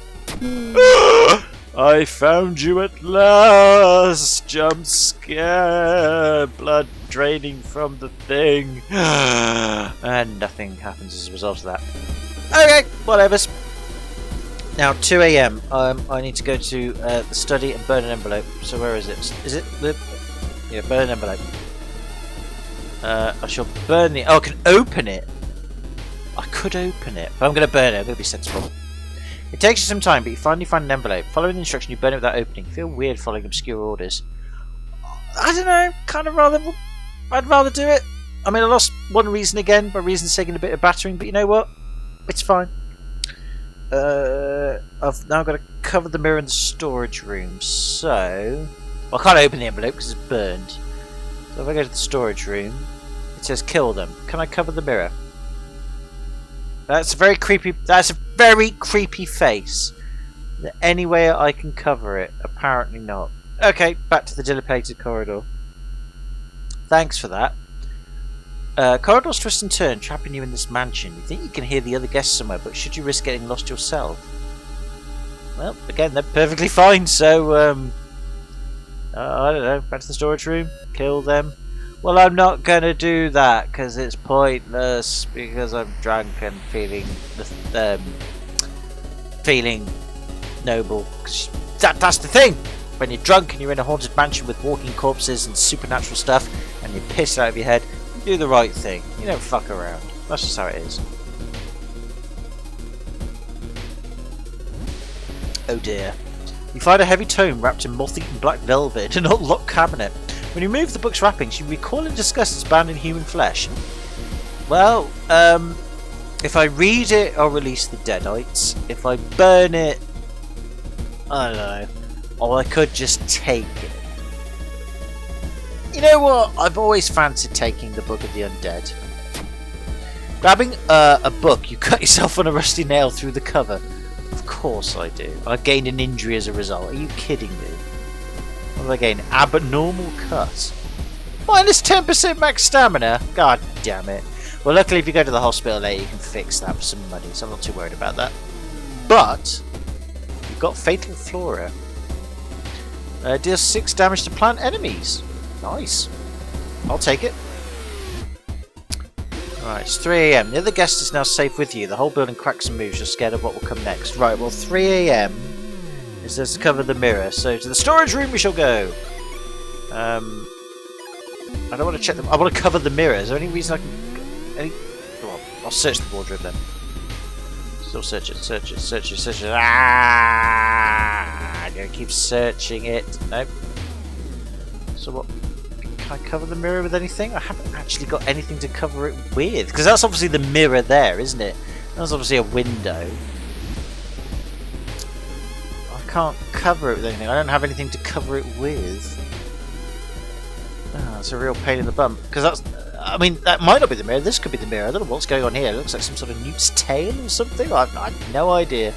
I found you at last! Jump scare! Blood draining from the thing. And nothing happens as a result of that. Okay, whatever's. Now, 2 AM. I need to go to the study and burn an envelope. So where is it? Is it the... Yeah, burn an envelope. I shall burn the... Oh, I can open it! I could open it, but I'm going to burn it. I'm going to be sensible. It takes you some time, but you finally find an envelope. Following the instruction, you burn it without opening. You feel weird following obscure orders. I don't know, I'd rather do it. I mean, I lost one reason again, by reason's taking a bit of battering, but you know what? It's fine. I've now got to cover the mirror in the storage room, so... Well, I can't open the envelope because it's burned. So if I go to the storage room, it says kill them. Can I cover the mirror? That's a very creepy face. Is there any way I can cover it? Apparently not. Okay, back to the dilapidated corridor. Thanks for that. Corridors twist and turn, trapping you in this mansion. You think you can hear the other guests somewhere, but should you risk getting lost yourself? Well, again, they're perfectly fine, so, I don't know, back to the storage room, kill them. Well, I'm not going to do that, because it's pointless, because I'm drunk and feeling noble. That's the thing! When you're drunk and you're in a haunted mansion with walking corpses and supernatural stuff, and you're pissed out of your head, you do the right thing. You don't fuck around. That's just how it is. Oh dear. You find a heavy tome wrapped in moth-eaten black velvet in an unlocked cabinet. When you remove the book's wrappings, you recoil in disgust it's bound in human flesh. Well, if I read it, I'll release the Deadites. If I burn it, I don't know. Or I could just take it. You know what? I've always fancied taking the Book of the Undead. Grabbing a book, you cut yourself on a rusty nail through the cover. Of course I do. I gained an injury as a result. Are you kidding me? What have I gained? Abnormal cut. Minus 10% max stamina? God damn it. Well, luckily if you go to the hospital later, you can fix that for some money, so I'm not too worried about that. But you've got Fatal Flora. Deals 6 damage to plant enemies. Nice. I'll take it. Right, it's 3 AM. The other guest is now safe with you. The whole building cracks and moves. You're scared of what will come next. Right, well, 3 AM is to cover the mirror. So to the storage room we shall go. I don't want to check them. I want to cover the mirror. Is there any reason I can... Come on, I'll search the wardrobe then. Still search it, search it, search it, search it. Ah! I'm going to keep searching it. Nope. So what? Can I cover the mirror with anything? I haven't actually got anything to cover it with. Because that's obviously the mirror there, isn't it? That's obviously a window. I can't cover it with anything. I don't have anything to cover it with. Oh, that's a real pain in the bum. Because that's... I mean, that might not be the mirror. This could be the mirror. I don't know what's going on here. It looks like some sort of newt's tail or something. I have no idea.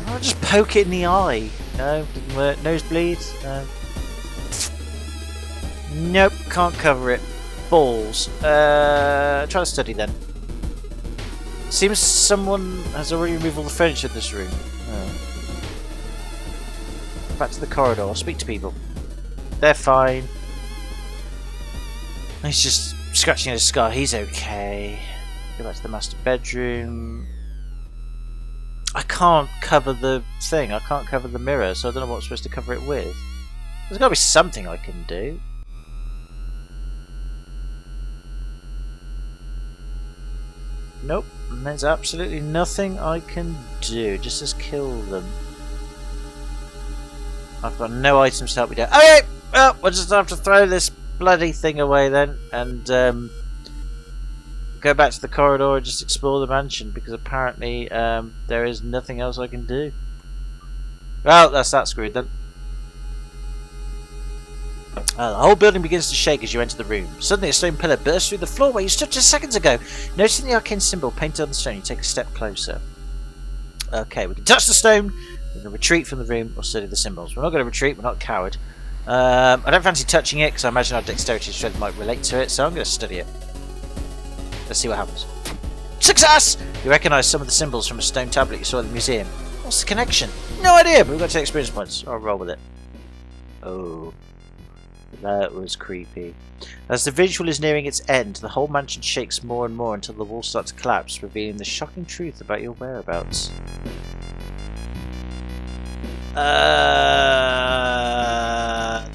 I'll just poke it in the eye. No, didn't work. Nosebleed? No. Nope, can't cover it. Balls. Try to study then. Seems someone has already removed all the furniture in this room. Oh. Back to the corridor. Speak to people. They're fine. He's just scratching his scar. He's okay. Go back to the master bedroom. I can't cover the thing. I can't cover the mirror, so I don't know what I'm supposed to cover it with. There's got to be something I can do. Nope. And there's absolutely nothing I can do. Just as kill them. I've got no items to help me down. Okay! Well, we'll just have to throw this bloody thing away then, and go back to the corridor and just explore the mansion, because apparently there is nothing else I can do. Well, that's that screwed then. The whole building begins to shake as you enter the room. Suddenly a stone pillar bursts through the floor where you stood just seconds ago. Noticing the arcane symbol painted on the stone, you take a step closer. Okay, we can touch the stone, we can retreat from the room or study the symbols. We're not going to retreat, we're not a coward. I don't fancy touching it because I imagine our dexterity strength might relate to it, so I'm going to study it. Let's see what happens. Success! You recognise some of the symbols from a stone tablet you saw at the museum. What's the connection? No idea, but we've got 10 experience points. I'll roll with it. Oh, that was creepy. As the visual is nearing its end, the whole mansion shakes more and more until the walls start to collapse, revealing the shocking truth about your whereabouts.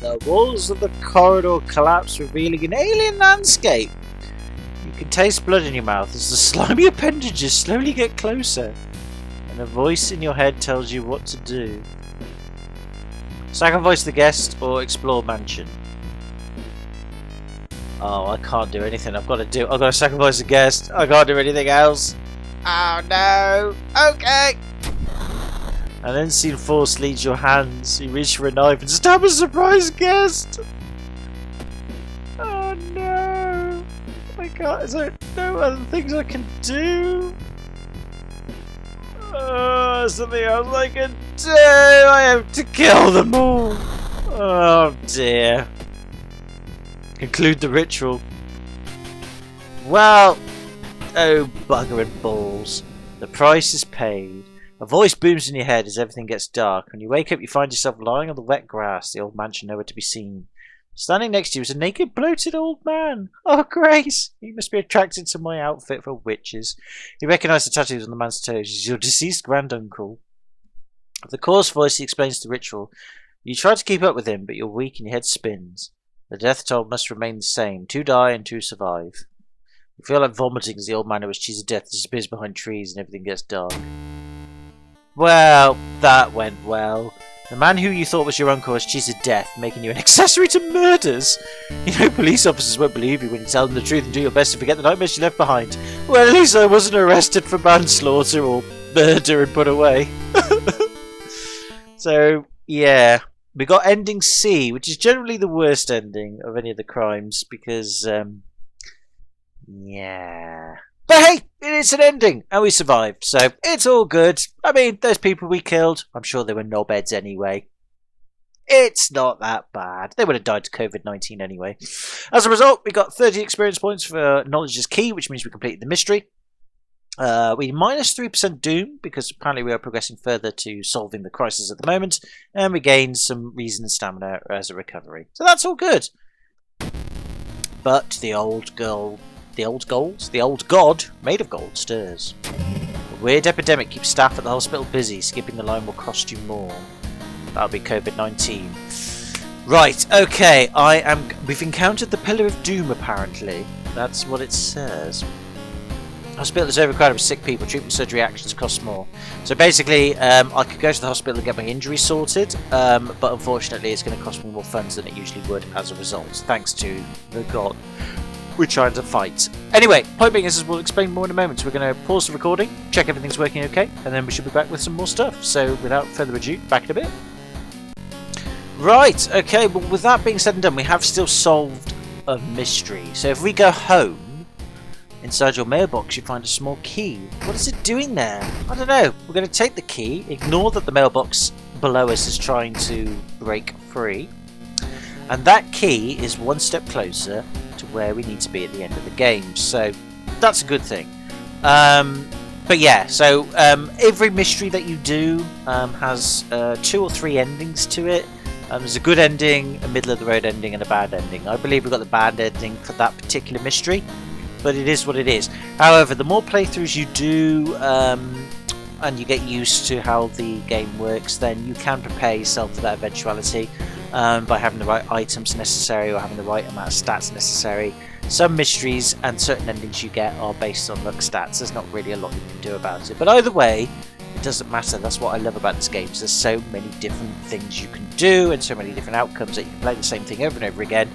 The walls of the corridor collapse, revealing an alien landscape. You can taste blood in your mouth as the slimy appendages slowly get closer, and a voice in your head tells you what to do. Sacrifice the guest or explore mansion. Oh, I can't do anything. I've got to sacrifice the guest. I can't do anything else. Oh no. Okay. An unseen force leads your hands. You reach for a knife and stab a surprise guest. Oh no! I can't. Is there no other things I can do? Something else I can do. I have to kill them all. Oh dear. Conclude the ritual. Well, oh bugger and balls. The price is paid. A voice booms in your head as everything gets dark. When you wake up, you find yourself lying on the wet grass, the old mansion nowhere to be seen. Standing next to you is a naked, bloated old man. Oh, Grace! You must be attracted to my outfit for witches. You recognise the tattoos on the man's toes. He's your deceased granduncle. With the coarse voice, he explains the ritual. You try to keep up with him, but you're weak and your head spins. The death toll must remain the same. 2 die and 2 survive. You feel like vomiting as the old man who was cheese of death disappears behind trees and everything gets dark. Well, that went well. The man who you thought was your uncle has cheated death, making you an accessory to murders. You know police officers won't believe you when you tell them the truth and do your best to forget the nightmares you left behind. Well, at least I wasn't arrested for manslaughter or murder and put away. So, Yeah, we got ending C, which is generally the worst ending of any of the crimes because, yeah. But hey, it is an ending, and we survived, so it's all good. I mean, those people we killed, I'm sure they were knobheads anyway. It's not that bad. They would have died to COVID-19 anyway. As a result, we got 30 experience points for Knowledge is Key, which means we completed the mystery. We minus 3% Doom, because apparently we are progressing further to solving the crisis at the moment, and we gained some reason and stamina as a recovery. So that's all good. But the old god made of gold stirs. A weird epidemic keeps staff at the hospital busy. Skipping the line will cost you more. That'll be COVID-19. Right, okay, we've encountered the Pillar of Doom apparently. That's what it says. Hospital is overcrowded with sick people. Treatment surgery actions cost more. So basically, I could go to the hospital and get my injury sorted, but unfortunately it's going to cost me more funds than it usually would as a result, thanks to the god we're trying to fight. Anyway, point being is we'll explain more in a moment. So we're going to pause the recording, check everything's working okay, and then we should be back with some more stuff. So without further ado, back in a bit. Right, okay, well with that being said and done, we have still solved a mystery. So if we go home, inside your mailbox you find a small key. What is it doing there? I don't know. We're going to take the key, ignore that the mailbox below us is trying to break free, and that key is one step closer to where we need to be at the end of the game. So that's a good thing. But yeah, so every mystery that you do has 2 or 3 endings to it. There's a good ending, a middle of the road ending, and a bad ending. I believe we got the bad ending for that particular mystery, but it is what it is. However, the more playthroughs you do, and you get used to how the game works, then you can prepare yourself for that eventuality by having the right items necessary or having the right amount of stats necessary. Some mysteries and certain endings you get are based on luck stats. There's not really a lot you can do about it. But either way, it doesn't matter. That's what I love about this game. There's so many different things you can do and so many different outcomes that you can play the same thing over and over again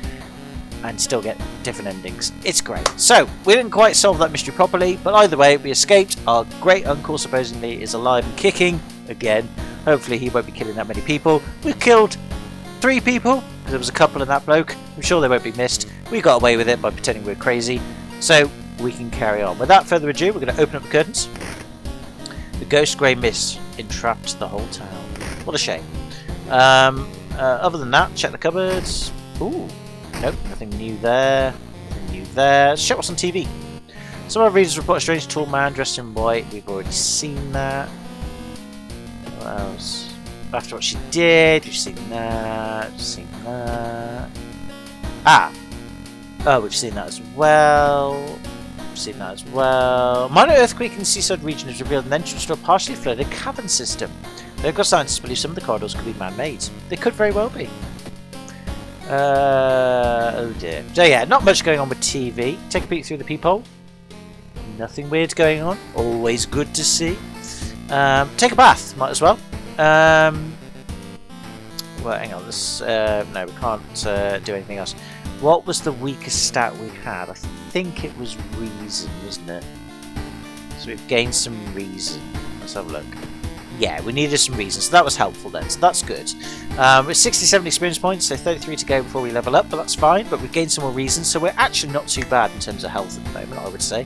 and still get different endings. It's great. So, we didn't quite solve that mystery properly, but either way, we escaped. Our great uncle supposedly is alive and kicking again. Hopefully he won't be killing that many people. We've killed 3 people, because there was a couple in that bloke. I'm sure they won't be missed. We got away with it by pretending we're crazy, so we can carry on. Without further ado, we're going to open up the curtains. The ghost grey mist entrapped the whole town. What a shame. Other than that, check the cupboards. Ooh, nope, nothing new there. Nothing new there. Let's check what's on TV. Some of our readers report a strange tall man dressed in white. We've already seen that. What else? After what she did, we've seen that. We've seen that. Oh, we've seen that as well. We've seen that as well. Minor earthquake in the seaside region has revealed an entrance to a partially flooded cavern system. Local scientists believe some of the corridors could be man-made. They could very well be. Oh dear. So yeah, not much going on with TV. Take a peek through the peephole. Nothing weird going on. Always good to see. Take a bath, might as well. Well, hang on. This no, we can't do anything else. What was the weakest stat we had? I think it was reason, wasn't it? So we've gained some reason. Let's have a look. Yeah, we needed some reason, so that was helpful then, so that's good. We're 67 experience points, so 33 to go before we level up, but that's fine. But we've gained some more reason, so we're actually not too bad in terms of health at the moment, I would say.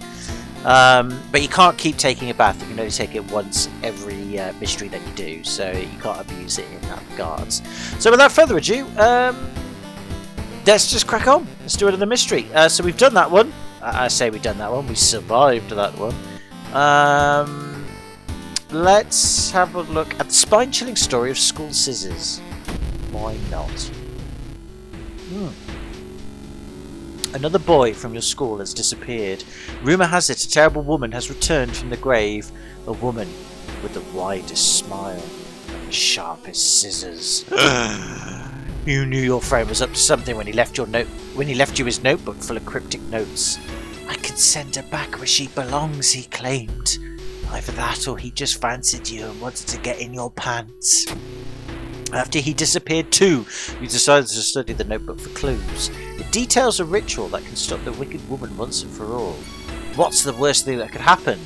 But you can't keep taking a bath. You can only take it once every mystery that you do, so you can't abuse it in that regards. So without further ado, let's just crack on. Let's do another mystery. So we've done that one. I say we've done that one. We survived that one. Let's have a look at the spine-chilling story of school scissors. Why not? Another boy from your school has disappeared. Rumour has it a terrible woman has returned from the grave. A woman with the widest smile and the sharpest scissors. You knew your friend was up to something when he left you his notebook full of cryptic notes. I can send her back where she belongs, he claimed. Either that or he just fancied you and wanted to get in your pants. After he disappeared too, you decided to study the notebook for clues. It details a ritual that can stop the wicked woman once and for all. What's the worst thing that could happen?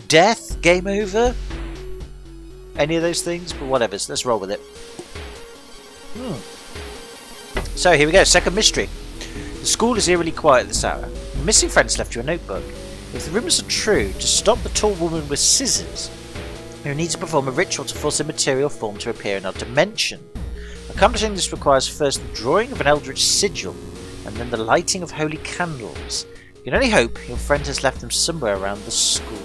Death? Game over? Any of those things? But whatever, so let's roll with it. So here we go, second mystery. The school is eerily quiet this hour. The missing friends left you a notebook. If the rumours are true, to stop the tall woman with scissors, you need to perform a ritual to force a material form to appear in our dimension. Accomplishing this requires first the drawing of an eldritch sigil, and then the lighting of holy candles. You can only hope your friend has left them somewhere around the school.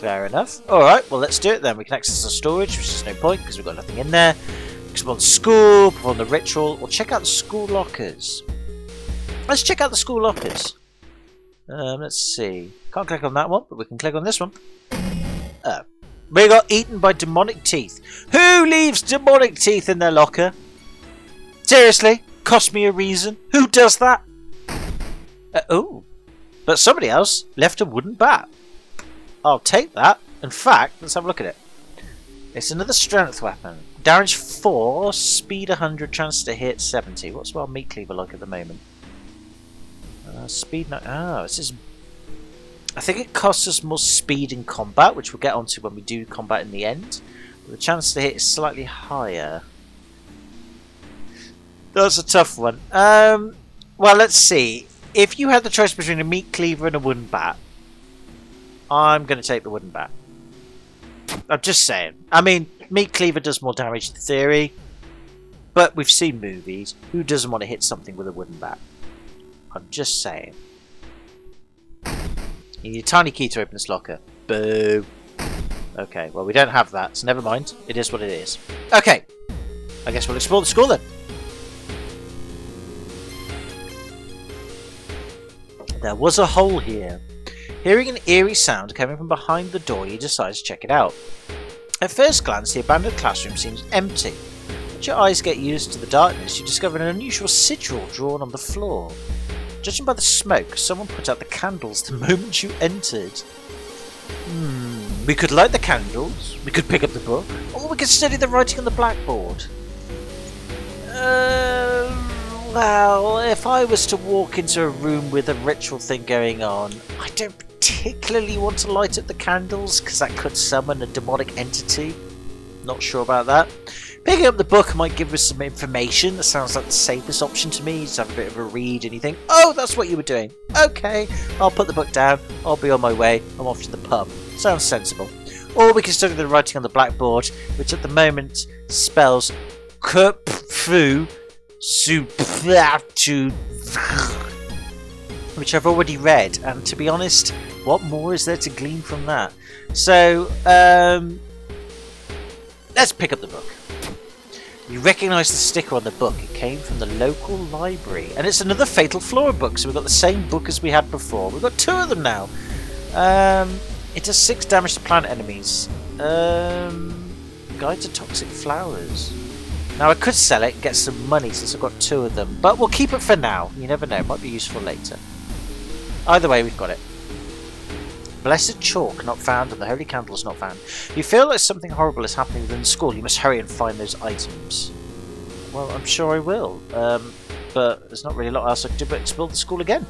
Fair enough. Alright, well let's do it then. We can access the storage, which is no point because we've got nothing in there. Explore the school, perform the ritual, or check out the school lockers. Let's check out the school lockers. Let's see. Can't click on that one, but we can click on this one. We got eaten by demonic teeth. Who leaves demonic teeth in their locker? Seriously? Cost me a reason? Who does that? Oh. But somebody else left a wooden bat. I'll take that. In fact, let's have a look at it. It's another strength weapon. Damage 4, speed 100, chance to hit 70. What's our meat cleaver like at the moment? Speed 9. Oh, it says. I think it costs us more speed in combat, which we'll get onto when we do combat in the end. But the chance to hit is slightly higher. That's a tough one. Well, let's see. If you had the choice between a meat cleaver and a wooden bat, I'm going to take the wooden bat. I'm just saying. I mean, meat cleaver does more damage in theory, but we've seen movies. Who doesn't want to hit something with a wooden bat? I'm just saying. You need a tiny key to open this locker. Boo. Okay, well we don't have that, so never mind. It is what it is. Okay. I guess we'll explore the school then. There was a hole here. Hearing an eerie sound coming from behind the door, you decide to check it out. At first glance, the abandoned classroom seems empty. Once your eyes get used to the darkness, you discover an unusual sigil drawn on the floor. Judging by the smoke, someone put out the candles the moment you entered. We could light the candles, we could pick up the book, or we could study the writing on the blackboard. Well, if I was to walk into a room with a ritual thing going on, I don't particularly want to light up the candles because that could summon a demonic entity. Not sure about that. Picking up the book might give us some information. That sounds like the safest option to me. Just have a bit of a read and you think, oh, that's what you were doing. Okay, I'll put the book down. I'll be on my way. I'm off to the pub. Sounds sensible. Or we can study the writing on the blackboard, which at the moment spells Kupfu Supatu, which I've already read. And to be honest, what more is there to glean from that? So, let's pick up the book. You recognise the sticker on the book. It came from the local library. And it's another Fatal Flora book, so we've got the same book as we had before. We've got 2 of them now. It does 6 damage to plant enemies. Guide to Toxic Flowers. Now I could sell it and get some money since I've got 2 of them. But we'll keep it for now. You never know, it might be useful later. Either way, we've got it. Blessed chalk not found and the holy candles not found. You feel like something horrible is happening within the school. You must hurry and find those items. Well, I'm sure I will. But there's not really a lot else I can do but explore the school again.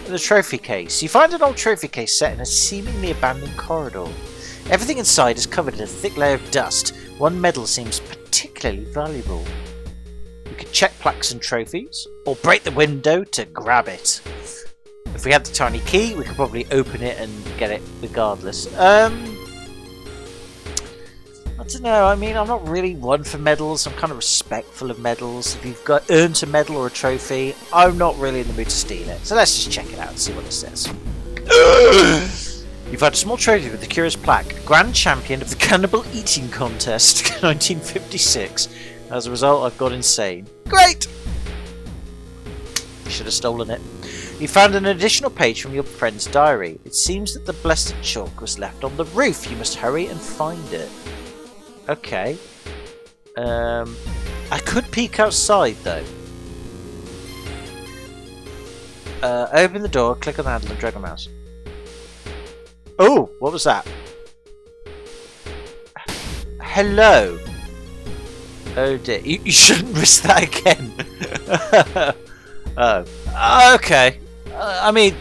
The trophy case. You find an old trophy case set in a seemingly abandoned corridor. Everything inside is covered in a thick layer of dust. One medal seems particularly valuable. You could check plaques and trophies, or break the window to grab it. If we had the tiny key, we could probably open it and get it regardless. I don't know, I mean, I'm not really one for medals. I'm kind of respectful of medals. If you've got earned a medal or a trophy, I'm not really in the mood to steal it. So let's just check it out and see what it says. You've had a small trophy with the curious plaque. Grand Champion of the Cannibal Eating Contest, 1956. As a result, I've got insane. Great! You should have stolen it. You found an additional page from your friend's diary. It seems that the blessed chalk was left on the roof. You must hurry and find it. Okay. I could peek outside though. Open the door, click on the handle and drag a mouse. Oh, what was that? Hello. Oh dear, you shouldn't risk that again. Oh, okay. I mean,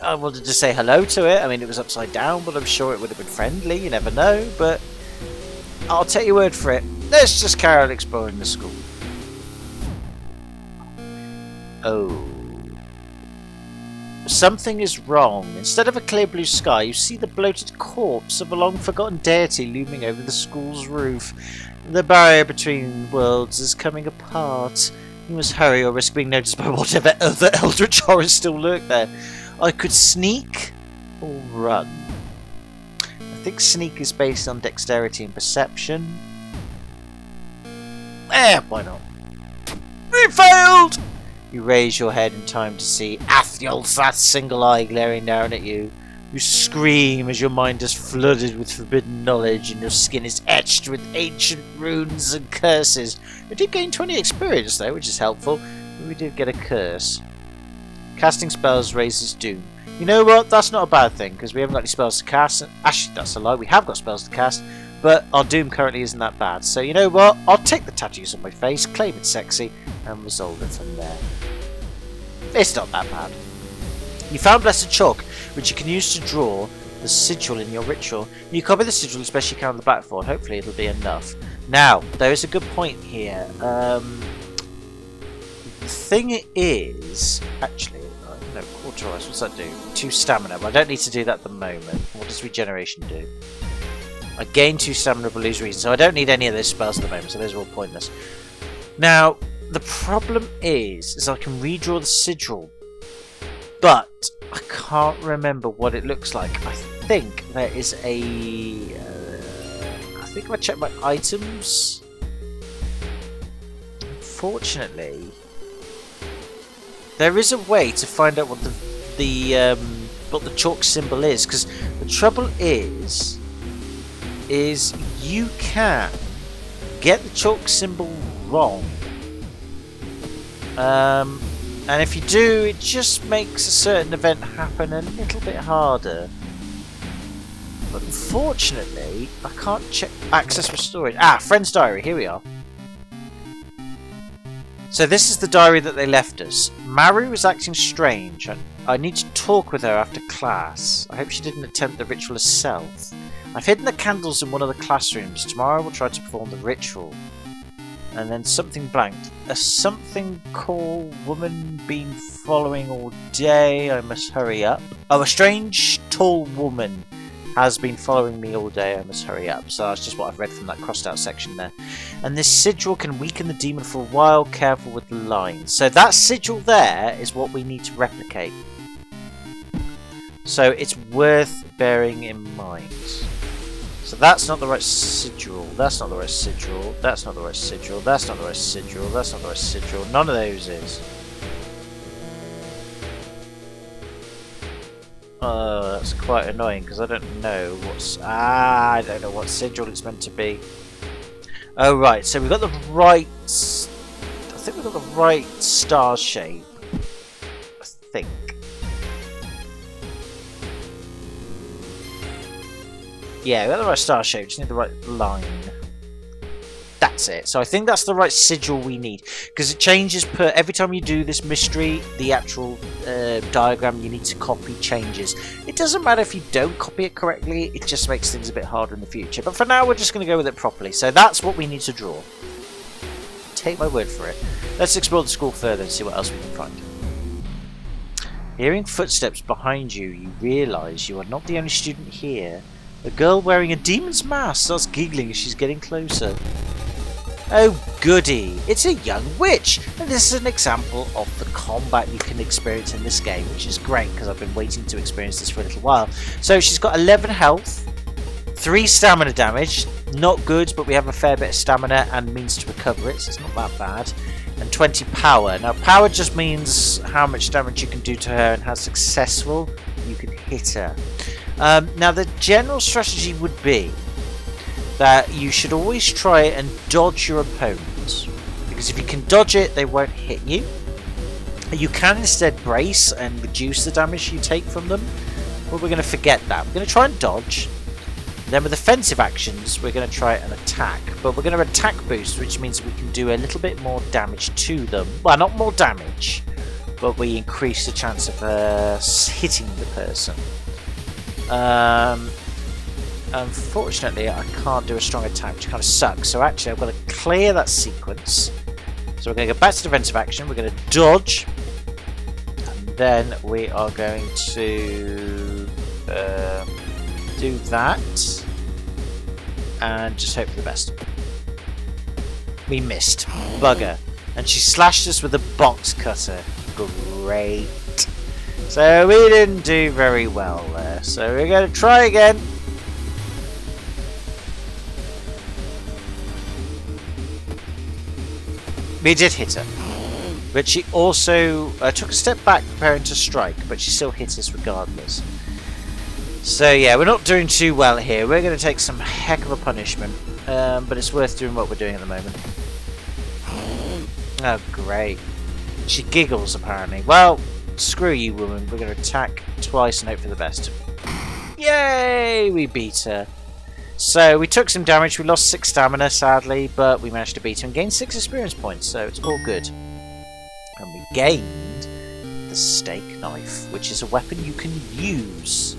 I wanted to say hello to it. I mean, it was upside down, but I'm sure it would have been friendly. You never know, but I'll take your word for it. Let's just carry on exploring the school. Oh. Something is wrong. Instead of a clear blue sky, you see the bloated corpse of a long-forgotten deity looming over the school's roof. The barrier between worlds is coming apart. You must hurry or risk being noticed by whatever other eldritch horrors still lurk there. I could sneak or run. I think sneak is based on dexterity and perception. Why not? We failed! You raise your head in time to see Athiel's that single eye glaring down at you. You scream as your mind is flooded with forbidden knowledge and your skin is etched with ancient runes and curses. We did gain 20 experience though, which is helpful, but we did get a curse. Casting spells raises doom. You know what? That's not a bad thing, because we haven't got any spells to cast. Actually, that's a lie. We have got spells to cast, but our doom currently isn't that bad. So you know what? I'll take the tattoos on my face, claim it's sexy, and resolve it from there. It's not that bad. You found Blessed Chalk, which you can use to draw the sigil in your ritual. You copy the sigil as best you can on the backboard. Hopefully it'll be enough. Now, there is a good point here. The thing is... Actually, no, cauterize. What's that do? 2 stamina. But I don't need to do that at the moment. What does regeneration do? I gain 2 stamina but lose reason. So I don't need any of those spells at the moment. So those are all pointless. Now, the problem is I can redraw the sigil. But I can't remember what it looks like. I think there is a... I think if I check my items... Unfortunately... There is a way to find out what the chalk symbol is. Because the trouble is you can get the chalk symbol wrong. And if you do, it just makes a certain event happen a little bit harder. But unfortunately, I can't check access for storage. Ah, friend's diary, here we are. So this is the diary that they left us. Maru is acting strange. I need to talk with her after class. I hope she didn't attempt the ritual herself. I've hidden the candles in one of the classrooms. Tomorrow I will try to perform the ritual. And then something blanked. A something called woman been following all day. I must hurry up. Oh, a strange tall woman has been following me all day. I must hurry up. So that's just what I've read from that crossed out section there. And this sigil can weaken the demon for a while. Careful with the lines. So that sigil there is what we need to replicate. So it's worth bearing in mind. So that's not the right sigil, that's not the right sigil, that's not the right sigil, that's not the right sigil, that's not the right sigil, none of those is. Oh, that's quite annoying because I don't know what's... I don't know what sigil it's meant to be. Oh right, so we've got the right... I think we've got the right star shape. I think. Yeah, we got the right star shape, just need the right line. That's it. So I think that's the right sigil we need. Because it changes per... Every time you do this mystery, the actual diagram you need to copy changes. It doesn't matter if you don't copy it correctly, it just makes things a bit harder in the future. But for now, we're just going to go with it properly. So that's what we need to draw. Take my word for it. Let's explore the school further and see what else we can find. Hearing footsteps behind you, you realise you are not the only student here. A girl wearing a demon's mask starts giggling as she's getting closer. Oh goody, it's a young witch, and this is an example of the combat you can experience in this game, which is great because I've been waiting to experience this for a little while. So she's got 11 health, 3 stamina damage, not good, but we have a fair bit of stamina and means to recover it, so it's not that bad, and 20 power. Now power just means how much damage you can do to her, and how successful you can hit her. Now the general strategy would be that you should always try and dodge your opponents, because if you can dodge it, they won't hit you. You can instead brace and reduce the damage you take from them, but we're going to forget that. We're going to try and dodge. Then with offensive actions, we're going to try and attack, but we're going to attack boost, which means we can do a little bit more damage to them. Well, not more damage, but we increase the chance of hitting the person. Unfortunately, I can't do a strong attack, which kind of sucks. So actually, I've got to clear that sequence. So we're going to go back to defensive action. We're going to dodge. And then we are going to do that. And just hope for the best. We missed. Bugger. And she slashed us with a box cutter. Great. So we didn't do very well there. So we're going to try again. We did hit her. But she also took a step back preparing to strike. But she still hit us regardless. So yeah, we're not doing too well here. We're going to take some heck of a punishment. But it's worth doing what we're doing at the moment. Oh, great. She giggles, apparently. Well, screw you, woman. We're going to attack twice and hope for the best. Yay! We beat her. So, we took some damage. We lost 6 stamina, sadly, but we managed to beat her and gained 6 experience points, so it's all good. And we gained the steak knife, which is a weapon you can use.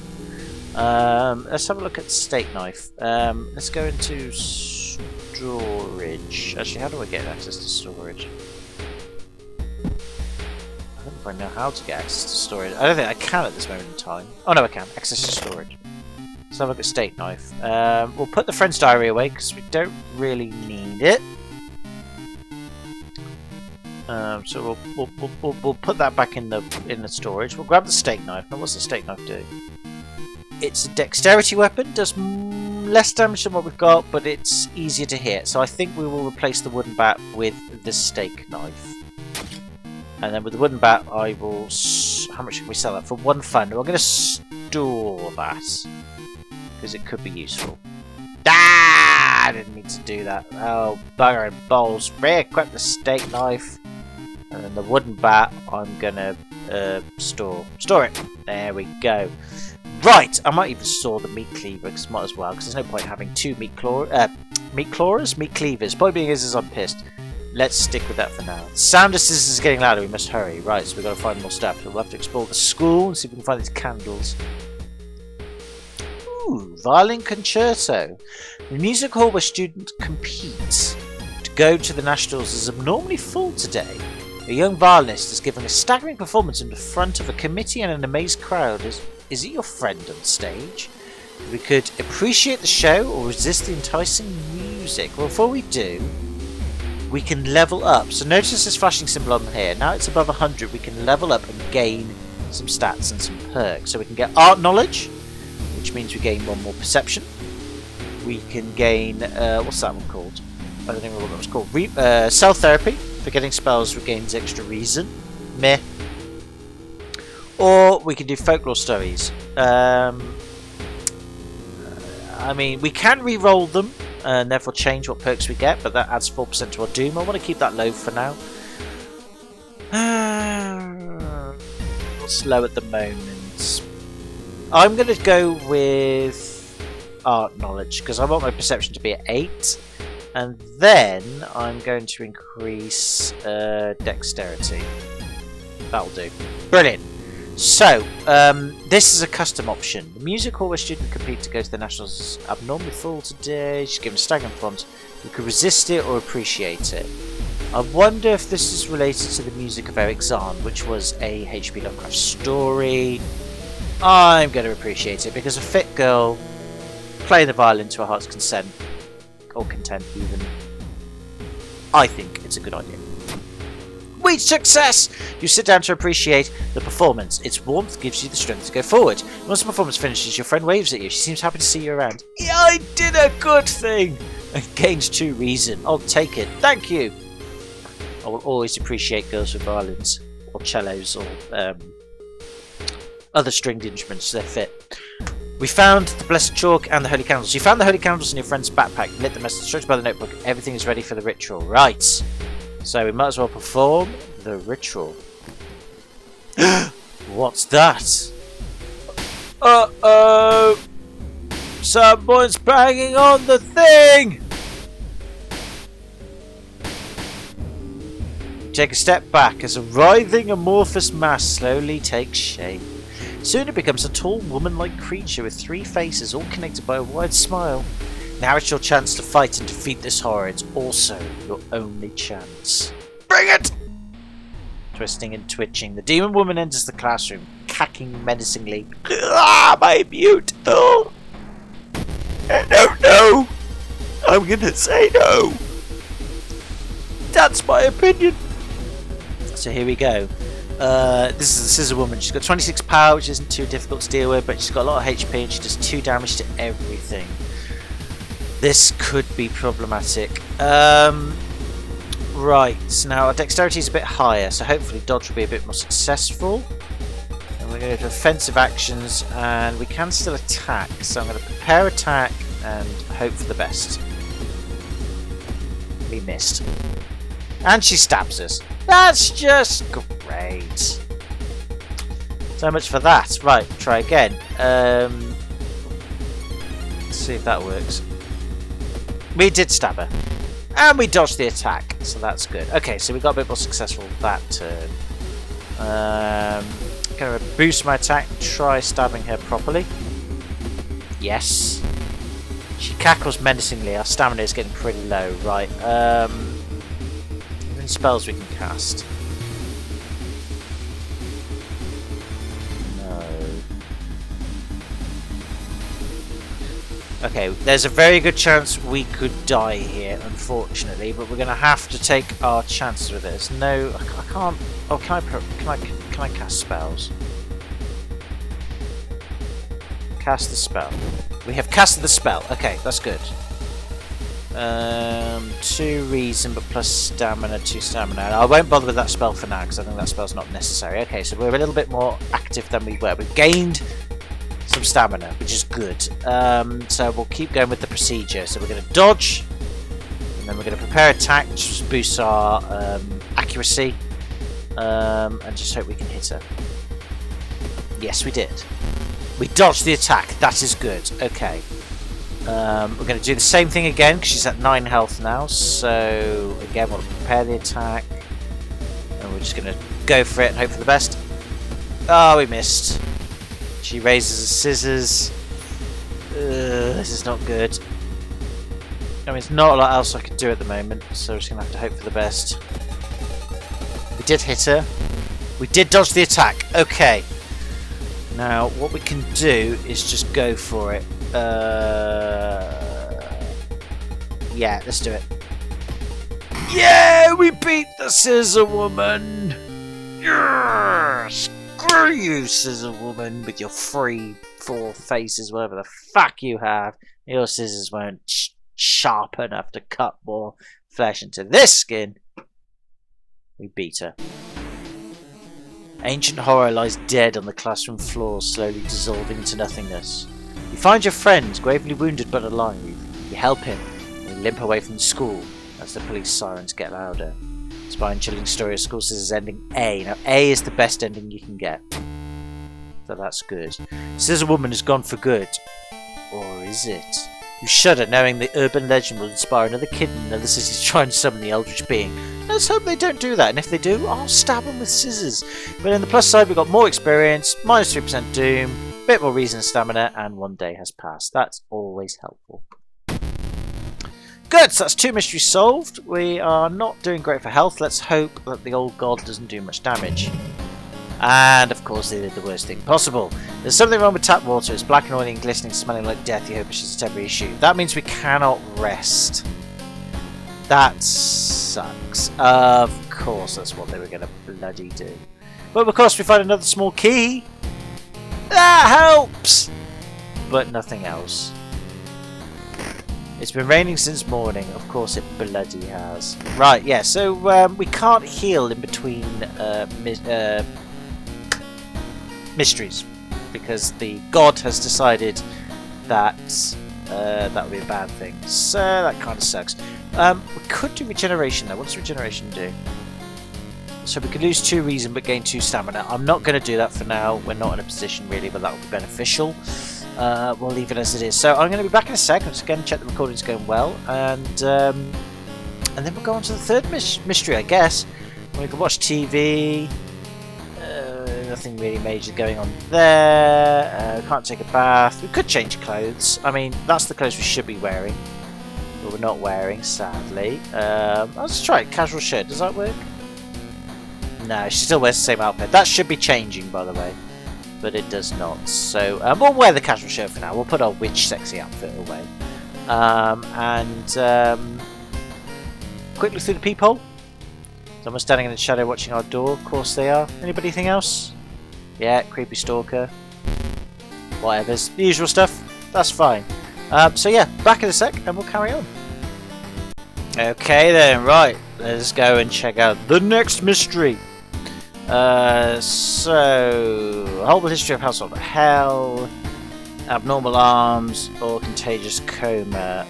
Let's have a look at the steak knife. Let's go into storage. Actually, how do I get access to storage? I don't know if I know how to get access to storage. I don't think I can at this moment in time. Oh no, I can. Access to storage. Let's have a look at steak knife. We'll put the friend's diary away because we don't really need it. So we'll put that back in the storage. We'll grab the steak knife. Now, what's the steak knife do? It's a dexterity weapon. Does less damage than what we've got, but it's easier to hit. So I think we will replace the wooden bat with the steak knife. And then with the wooden bat, I will... How much can we sell that? For 1 fund. I'm going to store that. Because it could be useful. Ah! I didn't mean to do that. Oh, bugger and balls. Re-equip the steak knife. And then the wooden bat, I'm going to store. Store it. There we go. Right, I might even store the meat cleaver, because might as well, because there's no point having 2 meat cleavers. Point being is I'm pissed. Let's stick with that for now. The sound of scissors is getting louder, we must hurry. Right, so we've got to find more stuff. We'll have to explore the school and see if we can find these candles. Ooh, violin concerto. The music hall where students compete to go to the nationals is abnormally full today. A young violinist is giving a staggering performance in the front of a committee and an amazed crowd. Is it your friend on stage? We could appreciate the show or resist the enticing music. Well, before we do, we can level up. So notice this flashing symbol on here. Now it's above 100. We can level up and gain some stats and some perks. So we can get art knowledge, which means we gain 1 more perception. We can gain, what's that one called? I don't think what that was called. Cell therapy. For getting spells regains extra reason. Meh. Or we can do folklore stories. I mean, we can re-roll them and therefore change what perks we get, but that adds 4% to our doom. I want to keep that low for now. It's low at the moment. I'm going to go with art knowledge because I want my perception to be at 8. And then I'm going to increase dexterity. That'll do. Brilliant. So, this is a custom option. The music hall where students compete to go to the nationals is abnormally full today. She's given a staggering performance. You can resist it or appreciate it. I wonder if this is related to the music of Eric Zahn, which was a H.P. Lovecraft story. I'm going to appreciate it because a fit girl playing the violin to her heart's consent, or content even, I think it's a good idea. Sweet success! You sit down to appreciate the performance. Its warmth gives you the strength to go forward. Once the performance finishes, your friend waves at you. She seems happy to see you around. Yeah, I did a good thing! And gains 2 reason. I'll take it. Thank you! I will always appreciate girls with violins, or cellos, or other stringed instruments. They're fit. We found the blessed chalk and the holy candles. You found the holy candles in your friend's backpack. Lit them as instructed by the notebook. Everything is ready for the ritual. Right. So we might as well perform the ritual. What's that? Uh-oh! Someone's banging on the thing! Take a step back as a writhing amorphous mass slowly takes shape. Soon it becomes a tall woman-like creature with 3 faces, all connected by a wide smile. Now it's your chance to fight and defeat this horror. It's also your only chance. Bring it! Twisting and twitching, the demon woman enters the classroom, cacking menacingly. Ah, my mute! Oh. No! I'm gonna say no! That's my opinion! So here we go. This is the Scissor Woman. She's got 26 power, which isn't too difficult to deal with, but she's got a lot of HP and she does 2 damage to everything. This could be problematic. Right, so now our dexterity is a bit higher, so hopefully dodge will be a bit more successful. And we're going to do offensive actions, and we can still attack, so I'm going to prepare attack and hope for the best. We missed. And she stabs us. That's just great. So much for that. Right, try again. Let's see if that works. We did stab her. And we dodged the attack, so that's good. Okay, so we got a bit more successful that turn. Going to boost my attack and try stabbing her properly. Yes. She cackles menacingly. Our stamina is getting pretty low. Right. Any spells we can cast? Okay, there's a very good chance we could die here, unfortunately, but we're going to have to take our chances with it. There's no, I can't. Oh, can I cast spells? Cast the spell. We have casted the spell. Okay, that's good. 2 reason, but plus stamina, 2 stamina. I won't bother with that spell for now because I think that spell's not necessary. Okay, so we're a little bit more active than we were. We've gained some stamina, which is good. So we'll keep going with the procedure. So we're going to dodge, and then we're going to prepare attack, which just boosts our accuracy, and just hope we can hit her. Yes, we did. We dodged the attack. That is good. Okay. We're going to do the same thing again because she's at 9 health now. So again, we'll prepare the attack, and we're just going to go for it and hope for the best. Oh, we missed. She raises the scissors. This is not good. I mean, there's not a lot else I can do at the moment, so we're just going to have to hope for the best. We did hit her. We did dodge the attack. Okay. Now, what we can do is just go for it. Yeah, let's do it. Yeah, we beat the Scissor Woman! Yes! Screw you, Scissor Woman, with your 3-4 faces, whatever the fuck you have. Your scissors weren't sharp enough to cut more flesh into this skin. We beat her. Ancient horror lies dead on the classroom floor, slowly dissolving into nothingness. You find your friend, gravely wounded but alive. You help him, and you limp away from the school as the police sirens get louder. Spine-chilling story of School Scissors ending A. Now, A is the best ending you can get. So that's good. Scissor Woman is gone for good. Or is it? You shudder knowing the urban legend will inspire another kid in another city to try and summon the eldritch being. Let's hope they don't do that, and if they do, I'll stab them with scissors. But on the plus side, we've got more experience, minus 3% doom, bit more reason and stamina, and 1 day has passed. That's always helpful. Good, so that's 2 mysteries solved. We are not doing great for health. Let's hope that the old god doesn't do much damage. And of course they did the worst thing possible. There's something wrong with tap water. It's black and oily and glistening, smelling like death. You hope it's just a temporary issue. That means we cannot rest. That sucks. Of course that's what they were going to bloody do. But of course we find another small key. That helps! But nothing else. It's been raining since morning. Of course it bloody has. Right, yeah, so we can't heal in between mysteries because the god has decided that that would be a bad thing. So that kind of sucks. We could do regeneration though. What does regeneration do? So we could lose 2 reason but gain 2 stamina. I'm not going to do that for now. We're not in a position really, but that would be beneficial. We'll leave it as it is. So I'm going to be back in a second. Just again check the recording's going well, and then we'll go on to the third mystery, I guess. We can watch TV. nothing really major going on there. Can't take a bath. We could change clothes. I mean, that's the clothes we should be wearing, but we're not wearing, sadly. Let's try it. Casual shirt. Does that work? No, she still wears the same outfit. That should be changing, by the way, but it does not. So we'll wear the casual shirt for now. We'll put our witch sexy outfit away. Quickly through the peephole. Someone standing in the shadow watching our door. Of course they are. Anybody else? Yeah, creepy stalker. Whatever's the usual stuff. That's fine. So yeah, back in a sec and we'll carry on. Okay then, right. Let's go and check out the next mystery. So, horrible history of household hell, abnormal arms, or contagious coma.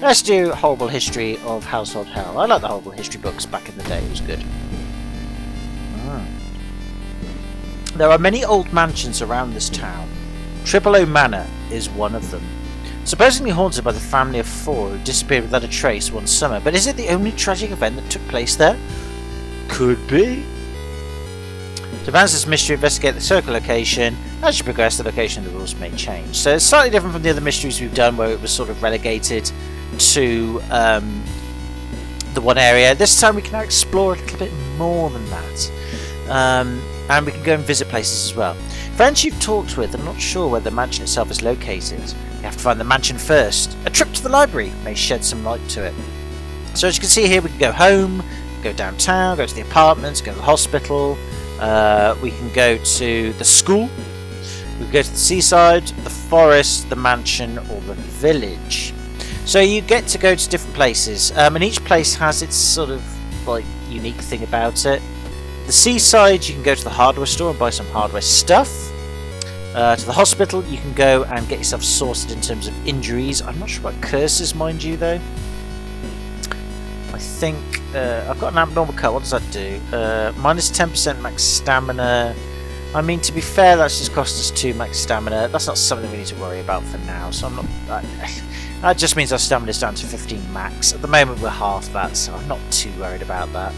Let's do horrible history of household hell. I like the horrible history books back in the day. It was good. There are many old mansions around this town. Triple O Manor is one of them. Supposedly haunted by the family of 4 who disappeared without a trace one summer. But is it the only tragic event that took place there? Could be. To advance this mystery, investigate the circle location. As you progress, the location of the rules may change. So it's slightly different from the other mysteries we've done, where it was sort of relegated to the one area. This time we can now explore a little bit more than that. And we can go and visit places as well. Friends you've talked with are not sure where the mansion itself is located. You have to find the mansion first. A trip to the library may shed some light to it. So as you can see here, we can go home, go downtown, go to the apartments, go to the hospital. We can go to the school. We can go to the seaside, the forest, the mansion, or the village. So you get to go to different places, and each place has its sort of like unique thing about it. The seaside, you can go to the hardware store and buy some hardware stuff. To the hospital, you can go and get yourself sorted in terms of injuries. I'm not sure about curses, mind you, though. I think I've got an abnormal cut. What does that do? Minus 10% max stamina. I mean, to be fair, that's just cost us 2 max stamina. That's not something we need to worry about for now. So I'm not. That just means our stamina is down to 15 max. At the moment, we're half that, so I'm not too worried about that.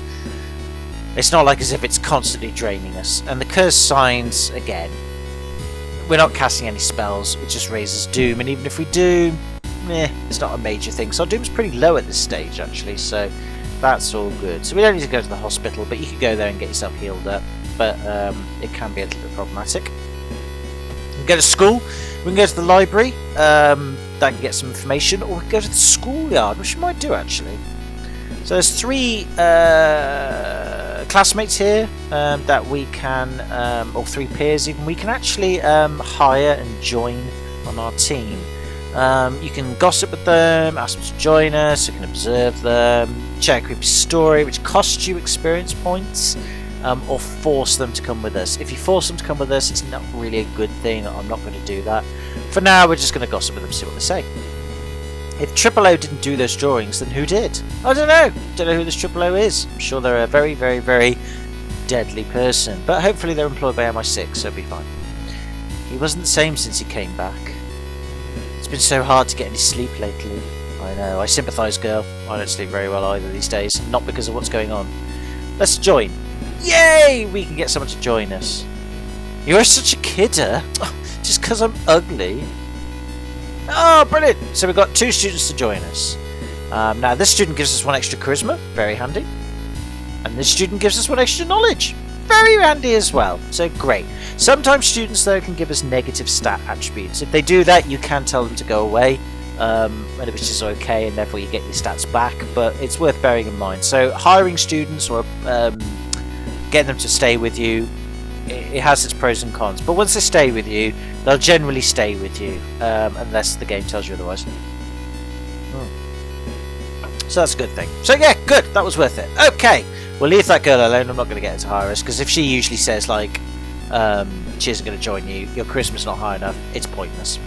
It's not like as if it's constantly draining us. And the curse signs, again, we're not casting any spells. It just raises doom, and even if we do, it's not a major thing. So our doom's pretty low at this stage, actually. So that's all good. So we don't need to go to the hospital, but you can go there and get yourself healed up. But it can be a little bit problematic. We can go to school. We can go to the library. That can get some information, or we can go to the schoolyard, which we might do actually. So there's 3 classmates here that we can, or 3 peers even, we can actually hire and join on our team. You can gossip with them, ask them to join us, you can observe them, check a creepy story, which costs you experience points, or force them to come with us. If you force them to come with us, it's not really a good thing. I'm not going to do that. For now, we're just going to gossip with them, see what they say. If Triple O didn't do those drawings, then who did? I don't know. Don't know who this Triple O is. I'm sure they're a very, very, very deadly person. But hopefully they're employed by MI6, so it'll be fine. He wasn't the same since he came back. It's been so hard to get any sleep lately. I know. I sympathise, girl. I don't sleep very well either these days. Not because of what's going on. Let's join. Yay! We can get someone to join us. You're such a kidder. Just because I'm ugly. Oh, brilliant! So we've got 2 students to join us. Now this student gives us 1 extra charisma, very handy. And this student gives us 1 extra knowledge, very handy as well. So great. Sometimes students though can give us negative stat attributes. If they do that, you can tell them to go away, which is okay, and therefore you get your stats back. But it's worth bearing in mind. So hiring students or getting them to stay with you, it has its pros and cons, but once they stay with you, they'll generally stay with you, unless the game tells you otherwise. So that's a good thing. So yeah, good, that was worth it. Okay, we'll leave that girl alone. I'm not going to get her to hire us, because if she usually says like she isn't going to join you, your charisma's not high enough, it's pointless.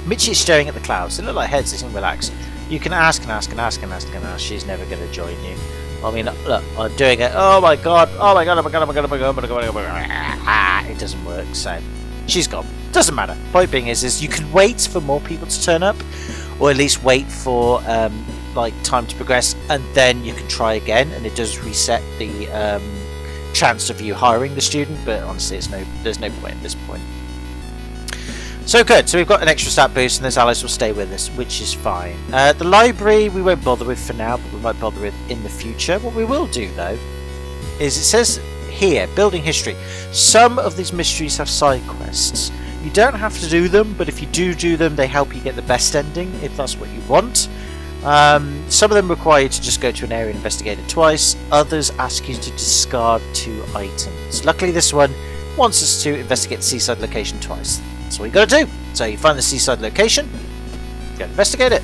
Mitchie is staring at the clouds. They look like heads, they seem relaxed. You can ask and ask and ask and ask and ask. She's never going to join you. I mean, look, I'm doing it. Oh my god, oh my god, oh my god, oh my god, oh my god, oh my god, oh my god. It doesn't work, so she's gone. Doesn't matter. Point being is you can wait for more people to turn up, or at least wait for like time to progress, and then you can try again, and it does reset the chance of you hiring the student, but honestly, there's no point at this point. So good, so we've got an extra stat boost, and those allies will stay with us, which is fine. The library we won't bother with for now, but we might bother with in the future. What we will do, though, is it says here, building history. Some of these mysteries have side quests. You don't have to do them, but if you do them, they help you get the best ending, if that's what you want. Some of them require you to just go to an area and investigate it twice. Others ask you to discard 2 items. Luckily, this one wants us to investigate the seaside location twice. That's all you got to do. So you find the seaside location, go investigate it.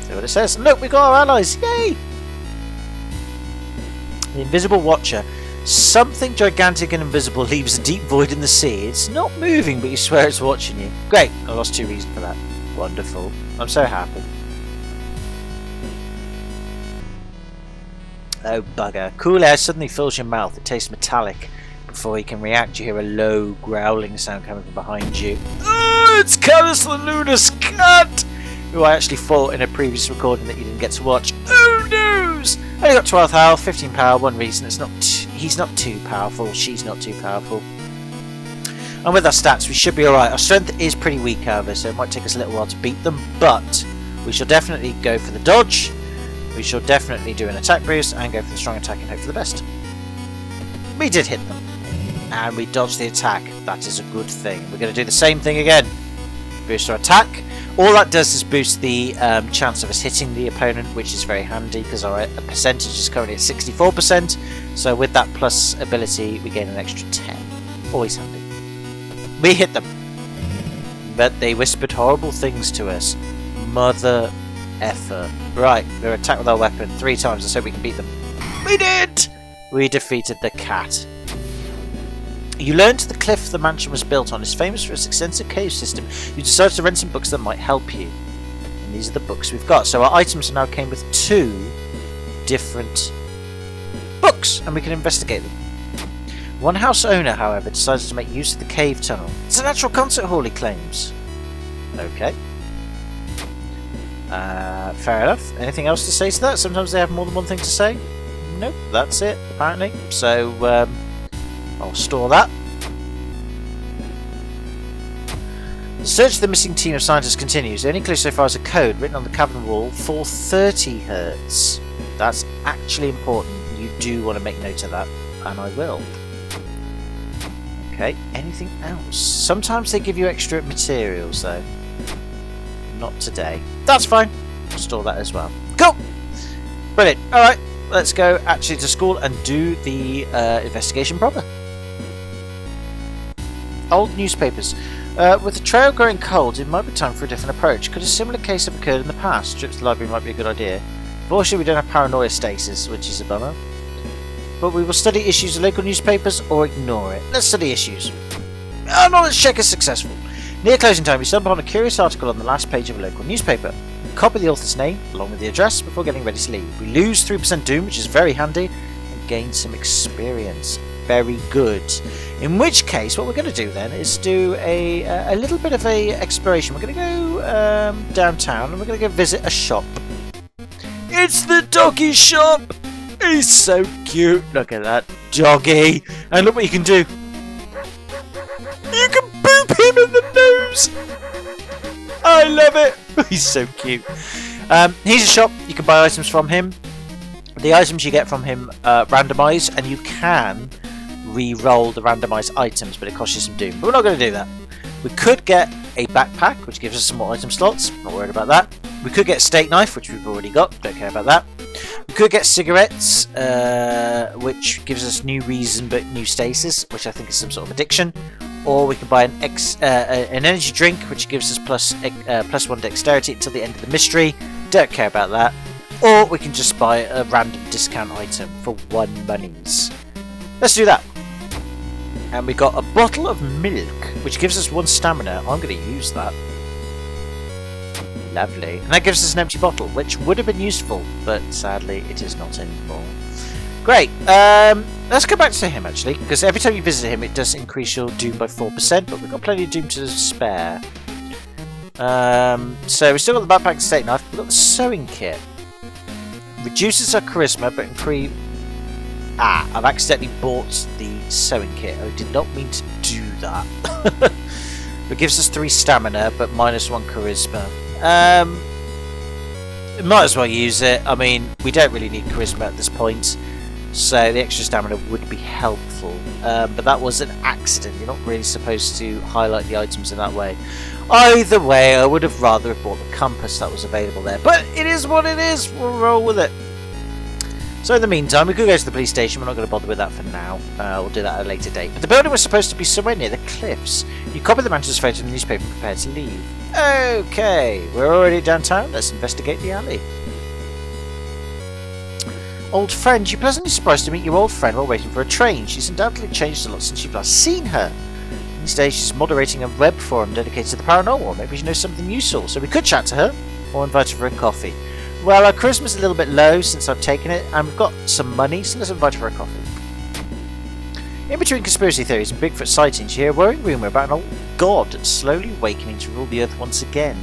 See what it says. And look, we got our allies. Yay! The Invisible Watcher. Something gigantic and invisible leaves a deep void in the sea. It's not moving, but you swear it's watching you. Great. I lost 2 reasons for that. Wonderful. I'm so happy. Oh, bugger. Cool air suddenly fills your mouth. It tastes metallic. Before you can react, you hear a low, growling sound coming from behind you. Oh, it's Callus the Lunas Cat! Who I actually fought in a previous recording that you didn't get to watch. Oh, noes! Only got 12 health, 15 power, 1 reason. He's not too powerful. She's not too powerful. And with our stats, we should be alright. Our strength is pretty weak, however, so it might take us a little while to beat them. But we shall definitely go for the dodge. We shall definitely do an attack boost and go for the strong attack and hope for the best. We did hit them. And we dodged the attack. That is a good thing. We're going to do the same thing again. Boost our attack. All that does is boost the chance of us hitting the opponent, which is very handy because our percentage is currently at 64%. So with that plus ability, we gain an extra 10. Always handy. We hit them. But they whispered horrible things to us. Mother effer. Right, we're attacked with our weapon 3 times. Let's hope we can beat them. We did! We defeated the cat. You learned the cliff the mansion was built on is famous for its extensive cave system. You decided to rent some books that might help you. And these are the books we've got. So our items now came with 2 different books, and we can investigate them. One house owner, however, decided to make use of the cave tunnel. It's a natural concert hall, he claims. Okay. Fair enough. Anything else to say to that? Sometimes they have more than one thing to say. Nope, that's it, apparently. So, I'll store that. The search for the missing team of scientists continues. The only clue so far is a code written on the cavern wall for 30 Hz. That's actually important. You do want to make note of that, and I will. Okay, anything else? Sometimes they give you extra materials, though. Not today. That's fine. I'll store that as well. Cool! Brilliant. Alright, let's go actually to school and do the investigation proper. Old newspapers. With the trail growing cold, it might be time for a different approach. Could a similar case have occurred in the past? Trips to the library might be a good idea. Unfortunately, we don't have paranoia stasis, which is a bummer. But we will study issues of local newspapers or ignore it. Let's study issues. Our knowledge check is successful. Near closing time, we stumble upon a curious article on the last page of a local newspaper. We copy the author's name, along with the address, before getting ready to leave. We lose 3% doom, which is very handy, and gain some experience. Very good. In which case, what we're going to do then is do a little bit of a exploration. We're going to go downtown, and we're going to go visit a shop. It's the doggy shop! He's so cute. Look at that doggy. And look what you can do. You can boop him in the nose. I love it. He's so cute. He's a shop. You can buy items from him. The items you get from him randomise, and you can re-roll the randomised items, but it costs you some doom. But we're not going to do that. We could get a backpack, which gives us some more item slots. Not worried about that. We could get a steak knife, which we've already got. Don't care about that. We could get cigarettes, which gives us new reason but new stasis, which I think is some sort of addiction. Or we can buy an energy drink, which gives us plus 1 dexterity until the end of the mystery. Don't care about that. Or we can just buy a random discount item for 1 monies. Let's do that. And we got a bottle of milk, which gives us 1 stamina. I'm going to use that. Lovely. And that gives us an empty bottle, which would have been useful, but sadly it is not anymore. Great. Let's go back to him, actually, because every time you visit him, it does increase your doom by 4%, but we've got plenty of doom to spare. So we've still got the backpack and steak knife. We've got the sewing kit. Reduces our charisma, but Ah, I've accidentally bought the sewing kit. I did not mean to do that. It gives us 3 stamina, but minus 1 charisma. Might as well use it. I mean, we don't really need charisma at this point, so the extra stamina would be helpful. But that was an accident. You're not really supposed to highlight the items in that way. Either way, I would have rather have bought the compass that was available there. But it is what it is. We'll roll with it. So in the meantime, we could go to the police station. We're not going to bother with that for now. We'll do that at a later date. But the building was supposed to be somewhere near the cliffs. You copy the manager's photo in the newspaper and prepare to leave. Okay, we're already downtown. Let's investigate the alley. Old friend, you're pleasantly surprised to meet your old friend while waiting for a train. She's undoubtedly changed a lot since you've last seen her. These days she's moderating a web forum dedicated to the paranormal. Maybe she knows something useful, so we could chat to her or invite her for a coffee. Well, our charisma's a little bit low since I've taken it, and we've got some money, so let's invite her for a coffee. In between conspiracy theories and Bigfoot sightings, you hear a worrying rumour about an old god slowly awakening to rule the earth once again.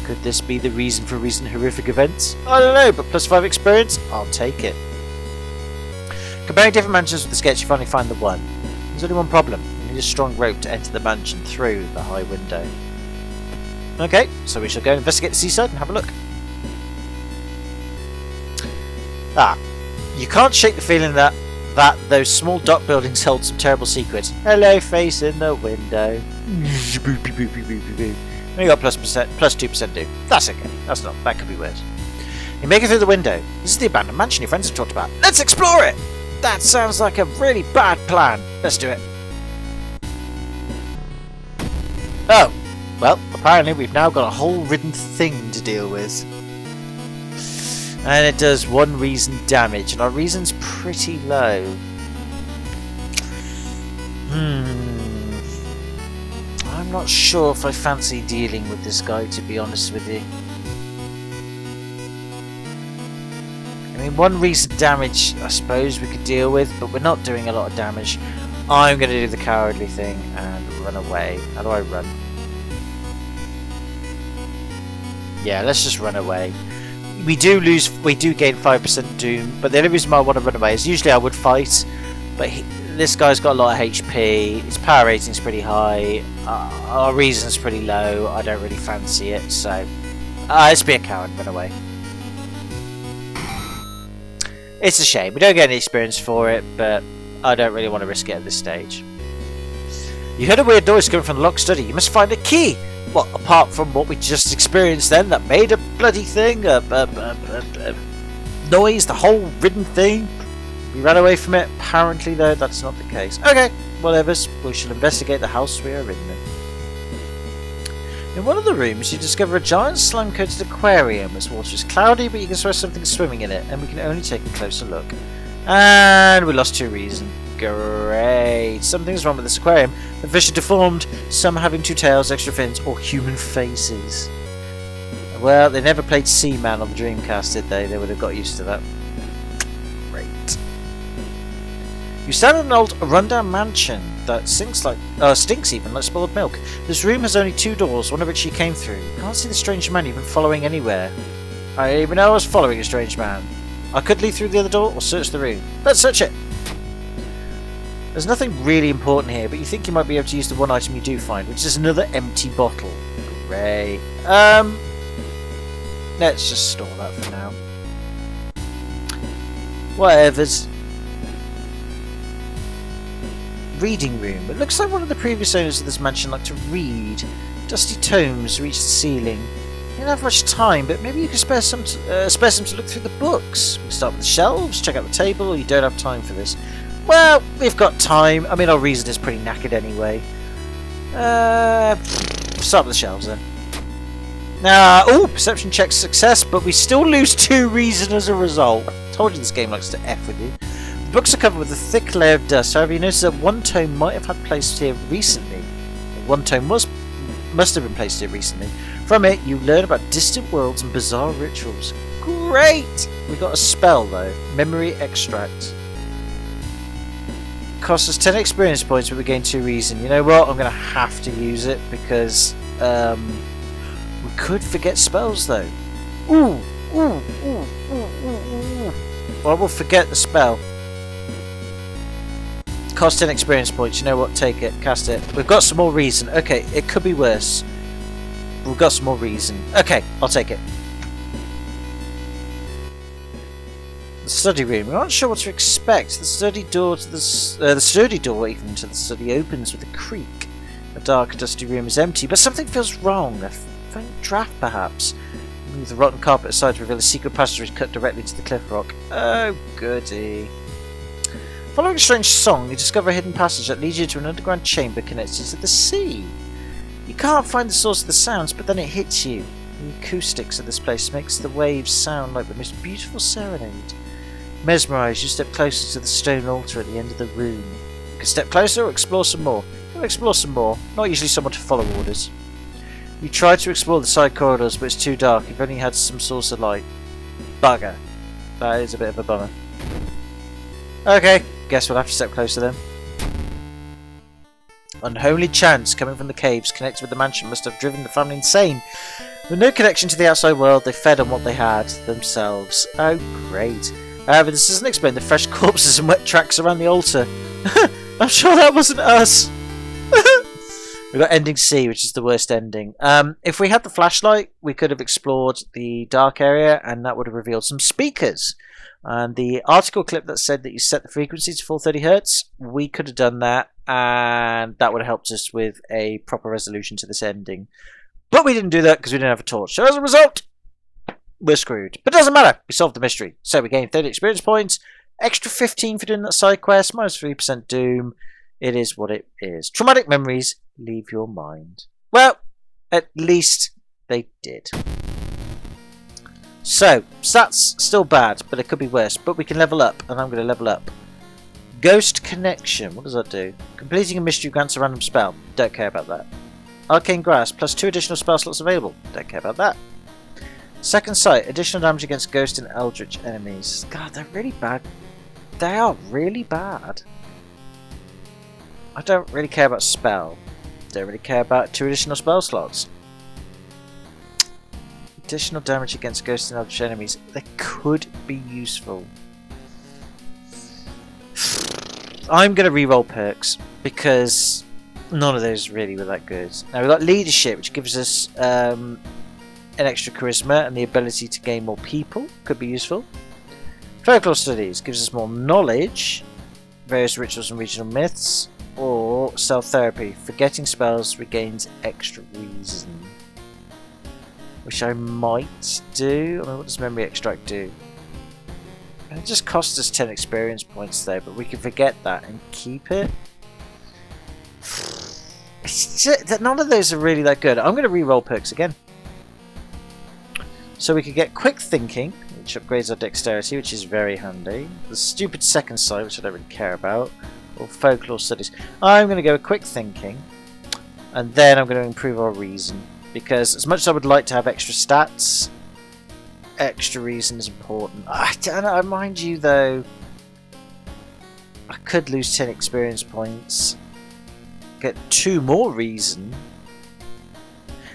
Could this be the reason for recent horrific events? I don't know, but +5 experience? I'll take it. Comparing different mansions with the sketch, you finally find the one. There's only one problem. You need a strong rope to enter the mansion through the high window. Okay, so we shall go investigate the seaside and have a look. Ah, you can't shake the feeling that those small dock buildings hold some terrible secrets. Hello, face in the window. We got plus 2% do. That's okay. That could be worse. You make it through the window. This is the abandoned mansion your friends have talked about. Let's explore it! That sounds like a really bad plan. Let's do it. Oh, well, apparently we've now got a whole ridden thing to deal with. And it does 1 reason damage, and our reason's pretty low. I'm not sure if I fancy dealing with this guy, to be honest with you. I mean, 1 reason damage, I suppose we could deal with, but we're not doing a lot of damage. I'm going to do the cowardly thing and run away. How do I run? Yeah, let's just run away. We do gain 5% doom, but the only reason why I want to run away is usually I would fight, but this guy's got a lot of HP, his power rating's pretty high, our reason's pretty low, I don't really fancy it, so let's be a coward and run away. It's a shame, we don't get any experience for it, but I don't really want to risk it at this stage. You heard a weird noise coming from the locked study, you must find a key! What, apart from what we just experienced then, that made a bloody thing, noise, the whole ridden thing? We ran away from it. Apparently, though, that's not the case. Okay, whatever. We shall investigate the house we are in then. In one of the rooms, you discover a giant slime-coated aquarium. Its water is cloudy, but you can swear something swimming in it, and we can only take a closer look. And we lost 2 reason. Great. Something's wrong with this aquarium. The fish are deformed, some having 2 tails, extra fins, or human faces. Well, they never played Seaman on the Dreamcast, did they? They would have got used to that. Great. You stand in an old rundown mansion that stinks even like spoiled milk. This room has only 2 doors, one of which you came through. You can't see the strange man you've been following anywhere. I didn't even know I was following a strange man. I could leave through the other door or search the room. Let's search it! There's nothing really important here, but you think you might be able to use the one item you do find, which is another empty bottle. Great. Let's just store that for now. Whatever's. Reading room. It looks like one of the previous owners of this mansion liked to read. Dusty tomes reach the ceiling. You don't have much time, but maybe you can spare some to look through the books. We start with the shelves, check out the table, or you don't have time for this. Well, we've got time. I mean, our reason is pretty knackered anyway. Start with the shelves then. Oh, perception check success, but we still lose 2 reason as a result. Told you this game likes to F with you. The books are covered with a thick layer of dust. However, you notice that 1 tome might have had placed here recently. 1 tome must have been placed here recently. From it, you learn about distant worlds and bizarre rituals. Great! We got a spell though. Memory extract. Costs us 10 experience points, but we gain 2 reason. You know what? I'm going to have to use it because we could forget spells though. Well, we'll forget the spell. Cost 10 experience points. You know what? Take it. Cast it. We've got some more reason. Okay, it could be worse. We've got some more reason. Okay, I'll take it. The study room. We're not sure what to expect. The sturdy door to the sturdy door even to the study opens with a creak. The dark, dusty room is empty, but something feels wrong. A faint draft, perhaps. Move the rotten carpet aside to reveal a secret passage cut directly to the cliff rock. Oh, goody. Following a strange song, you discover a hidden passage that leads you to an underground chamber connected to the sea. You can't find the source of the sounds, but then it hits you. The acoustics of this place makes the waves sound like the most beautiful serenade. Mesmerised, you step closer to the stone altar at the end of the room. You can step closer or explore some more. You'll explore some more, not usually someone to follow orders. You try to explore the side corridors, but it's too dark. You've only had some source of light. Bugger. That is a bit of a bummer. Okay, guess we'll have to step closer then. Unholy chants coming from the caves connected with the mansion must have driven the family insane. With no connection to the outside world, they fed on what they had themselves. Oh, great. However, this doesn't explain the fresh corpses and wet tracks around the altar. I'm sure that wasn't us. We've got ending C, which is the worst ending. If we had the flashlight, we could have explored the dark area, and that would have revealed some speakers. And the article clip that said that you set the frequency to 430 Hz, we could have done that, and that would have helped us with a proper resolution to this ending. But we didn't do that because we didn't have a torch. So as a result, we're screwed. But it doesn't matter. We solved the mystery. So we gained 30 experience points, extra 15 for doing that side quest, minus 3% doom. It is what it is. Traumatic memories leave your mind. Well, at least they did. So, stats still bad, but it could be worse. But we can level up, and I'm going to level up. Ghost Connection. What does that do? Completing a mystery grants a random spell. Don't care about that. Arcane Grass, plus 2 additional spell slots available. Don't care about that. Second Sight, additional damage against ghost and eldritch enemies. God, they're really bad. They are really bad. I don't really care about spell. Don't really care about 2 additional spell slots. Additional damage against ghosts and eldritch enemies. They could be useful. I'm going to reroll perks because none of those really were that good. Now we've got leadership, which gives us an extra charisma and the ability to gain more people. Could be useful. Folklore studies gives us more knowledge, various rituals and regional myths, or self-therapy. Forgetting spells regains extra reason. Which I might do. I mean, what does memory extract do? It just costs us 10 experience points though, but we can forget that and keep it. It's just, none of those are really that good. I'm going to re-roll perks again. So we could get quick thinking, which upgrades our dexterity, which is very handy. The stupid second sight, which I don't really care about. Or folklore studies. I'm going to go with quick thinking. And then I'm going to improve our reason. Because as much as I would like to have extra stats, extra reason is important. I don't know, mind you though, I could lose 10 experience points, get 2 more reason,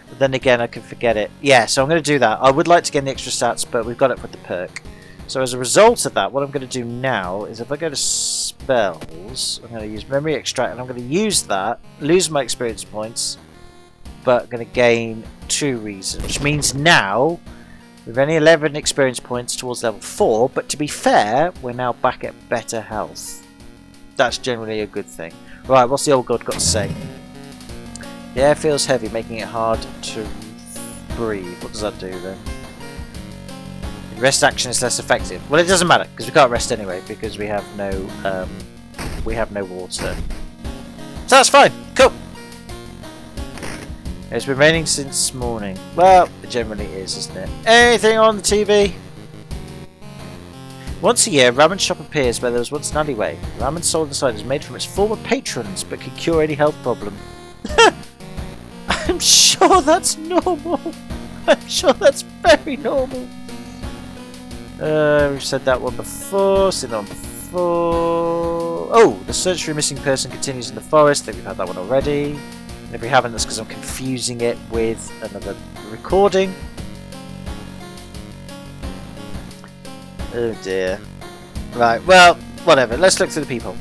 but then again I could forget it. Yeah, so I'm going to do that. I would like to gain the extra stats, but we've got it with the perk. So as a result of that, what I'm going to do now is if I go to spells, I'm going to use memory extract, and I'm going to use that, lose my experience points, but I'm going to gain 2 reason, which means now we've only 11 experience points towards level 4, but to be fair, we're now back at better health. That's generally a good thing. Right, what's the old god got to say? The air feels heavy, making it hard to breathe. What does that do then? Rest action is less effective. Well, it doesn't matter because we can't rest anyway because we have no water. So that's fine. Cool. It's been raining since morning. Well, it generally is, isn't it? Anything on the TV? Once a year, a ramen shop appears where there was once an alleyway. The ramen sold inside is made from its former patrons, but can cure any health problem. I'm sure that's normal. I'm sure that's very normal. We've said that one before. Seen that one before. Oh, the search for a missing person continues in the forest. I think we've had that one already. And if we haven't, that's because I'm confusing it with another recording. Oh dear. Right, well, whatever. Let's look through the people.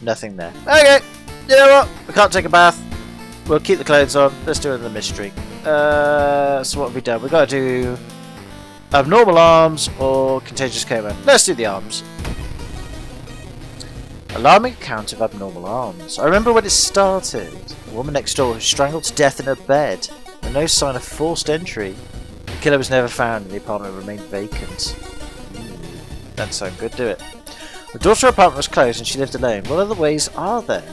Nothing there. Okay, you know what? We can't take a bath. We'll keep the clothes on. Let's do it in the mystery. So what have we done? We've got to do abnormal arms or contagious coma. Let's do the arms. Alarming account of abnormal arms. I remember when it started. A woman next door was strangled to death in her bed. With no sign of forced entry. The killer was never found and the apartment remained vacant. Doesn't sound good, do it? The door to her apartment was closed and she lived alone. What other ways are there?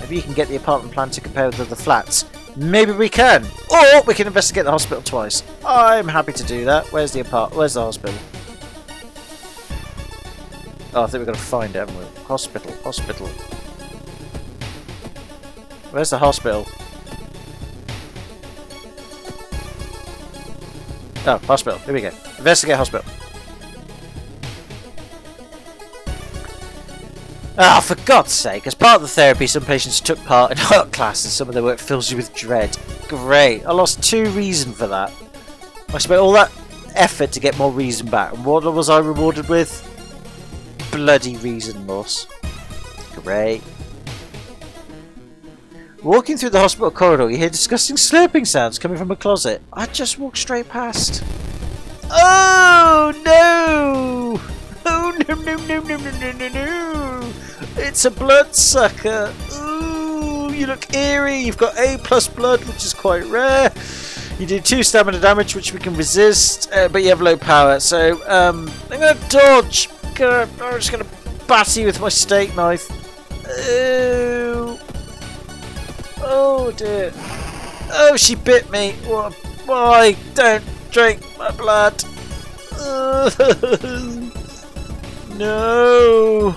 Maybe you can get the apartment plan to compare with other flats. Maybe we can! Or we can investigate the hospital twice. I'm happy to do that. Where's the hospital? Oh, I think we've got to find it, haven't we? Hospital. Where's the hospital? Oh, hospital. Here we go. Investigate hospital. Ah, for God's sake, as part of the therapy, some patients took part in art class and some of their work fills you with dread. Great. I lost 2 reason for that. I spent all that effort to get more reason back. And what was I rewarded with? Bloody reason loss. Great. Walking through the hospital corridor, you hear disgusting slurping sounds coming from a closet. I just walked straight past. Oh, no! Oh, no. It's a bloodsucker. Ooh, you look eerie. You've got A+ blood, which is quite rare. You do 2 stamina damage, which we can resist, but you have low power. So, I'm going to dodge. I'm just going to batter you with my steak knife. Ooh. Oh, dear. Oh, she bit me. Why? Don't drink my blood. No.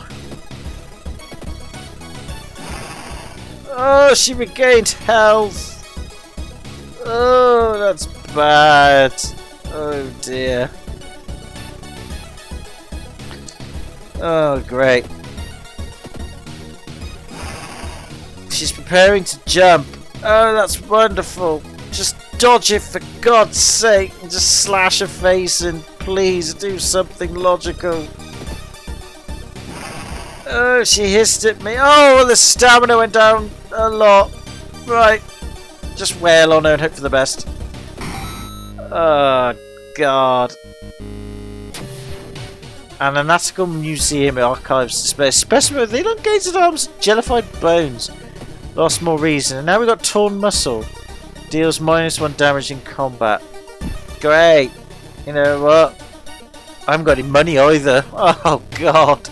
Oh, she regained health. Oh, that's bad. Oh dear. Oh, great. She's preparing to jump. Oh, that's wonderful. Just dodge it for God's sake and just slash her face and please do something logical. Oh, she hissed at me. Oh, well, the stamina went down a lot. Right. Just wail on her and hope for the best. Oh, God. An anatomical museum archives display a specimen with elongated arms and jellified bones. Lost more reason. And now we've got torn muscle. Deals -1 damage in combat. Great. You know what? I haven't got any money either. Oh, God.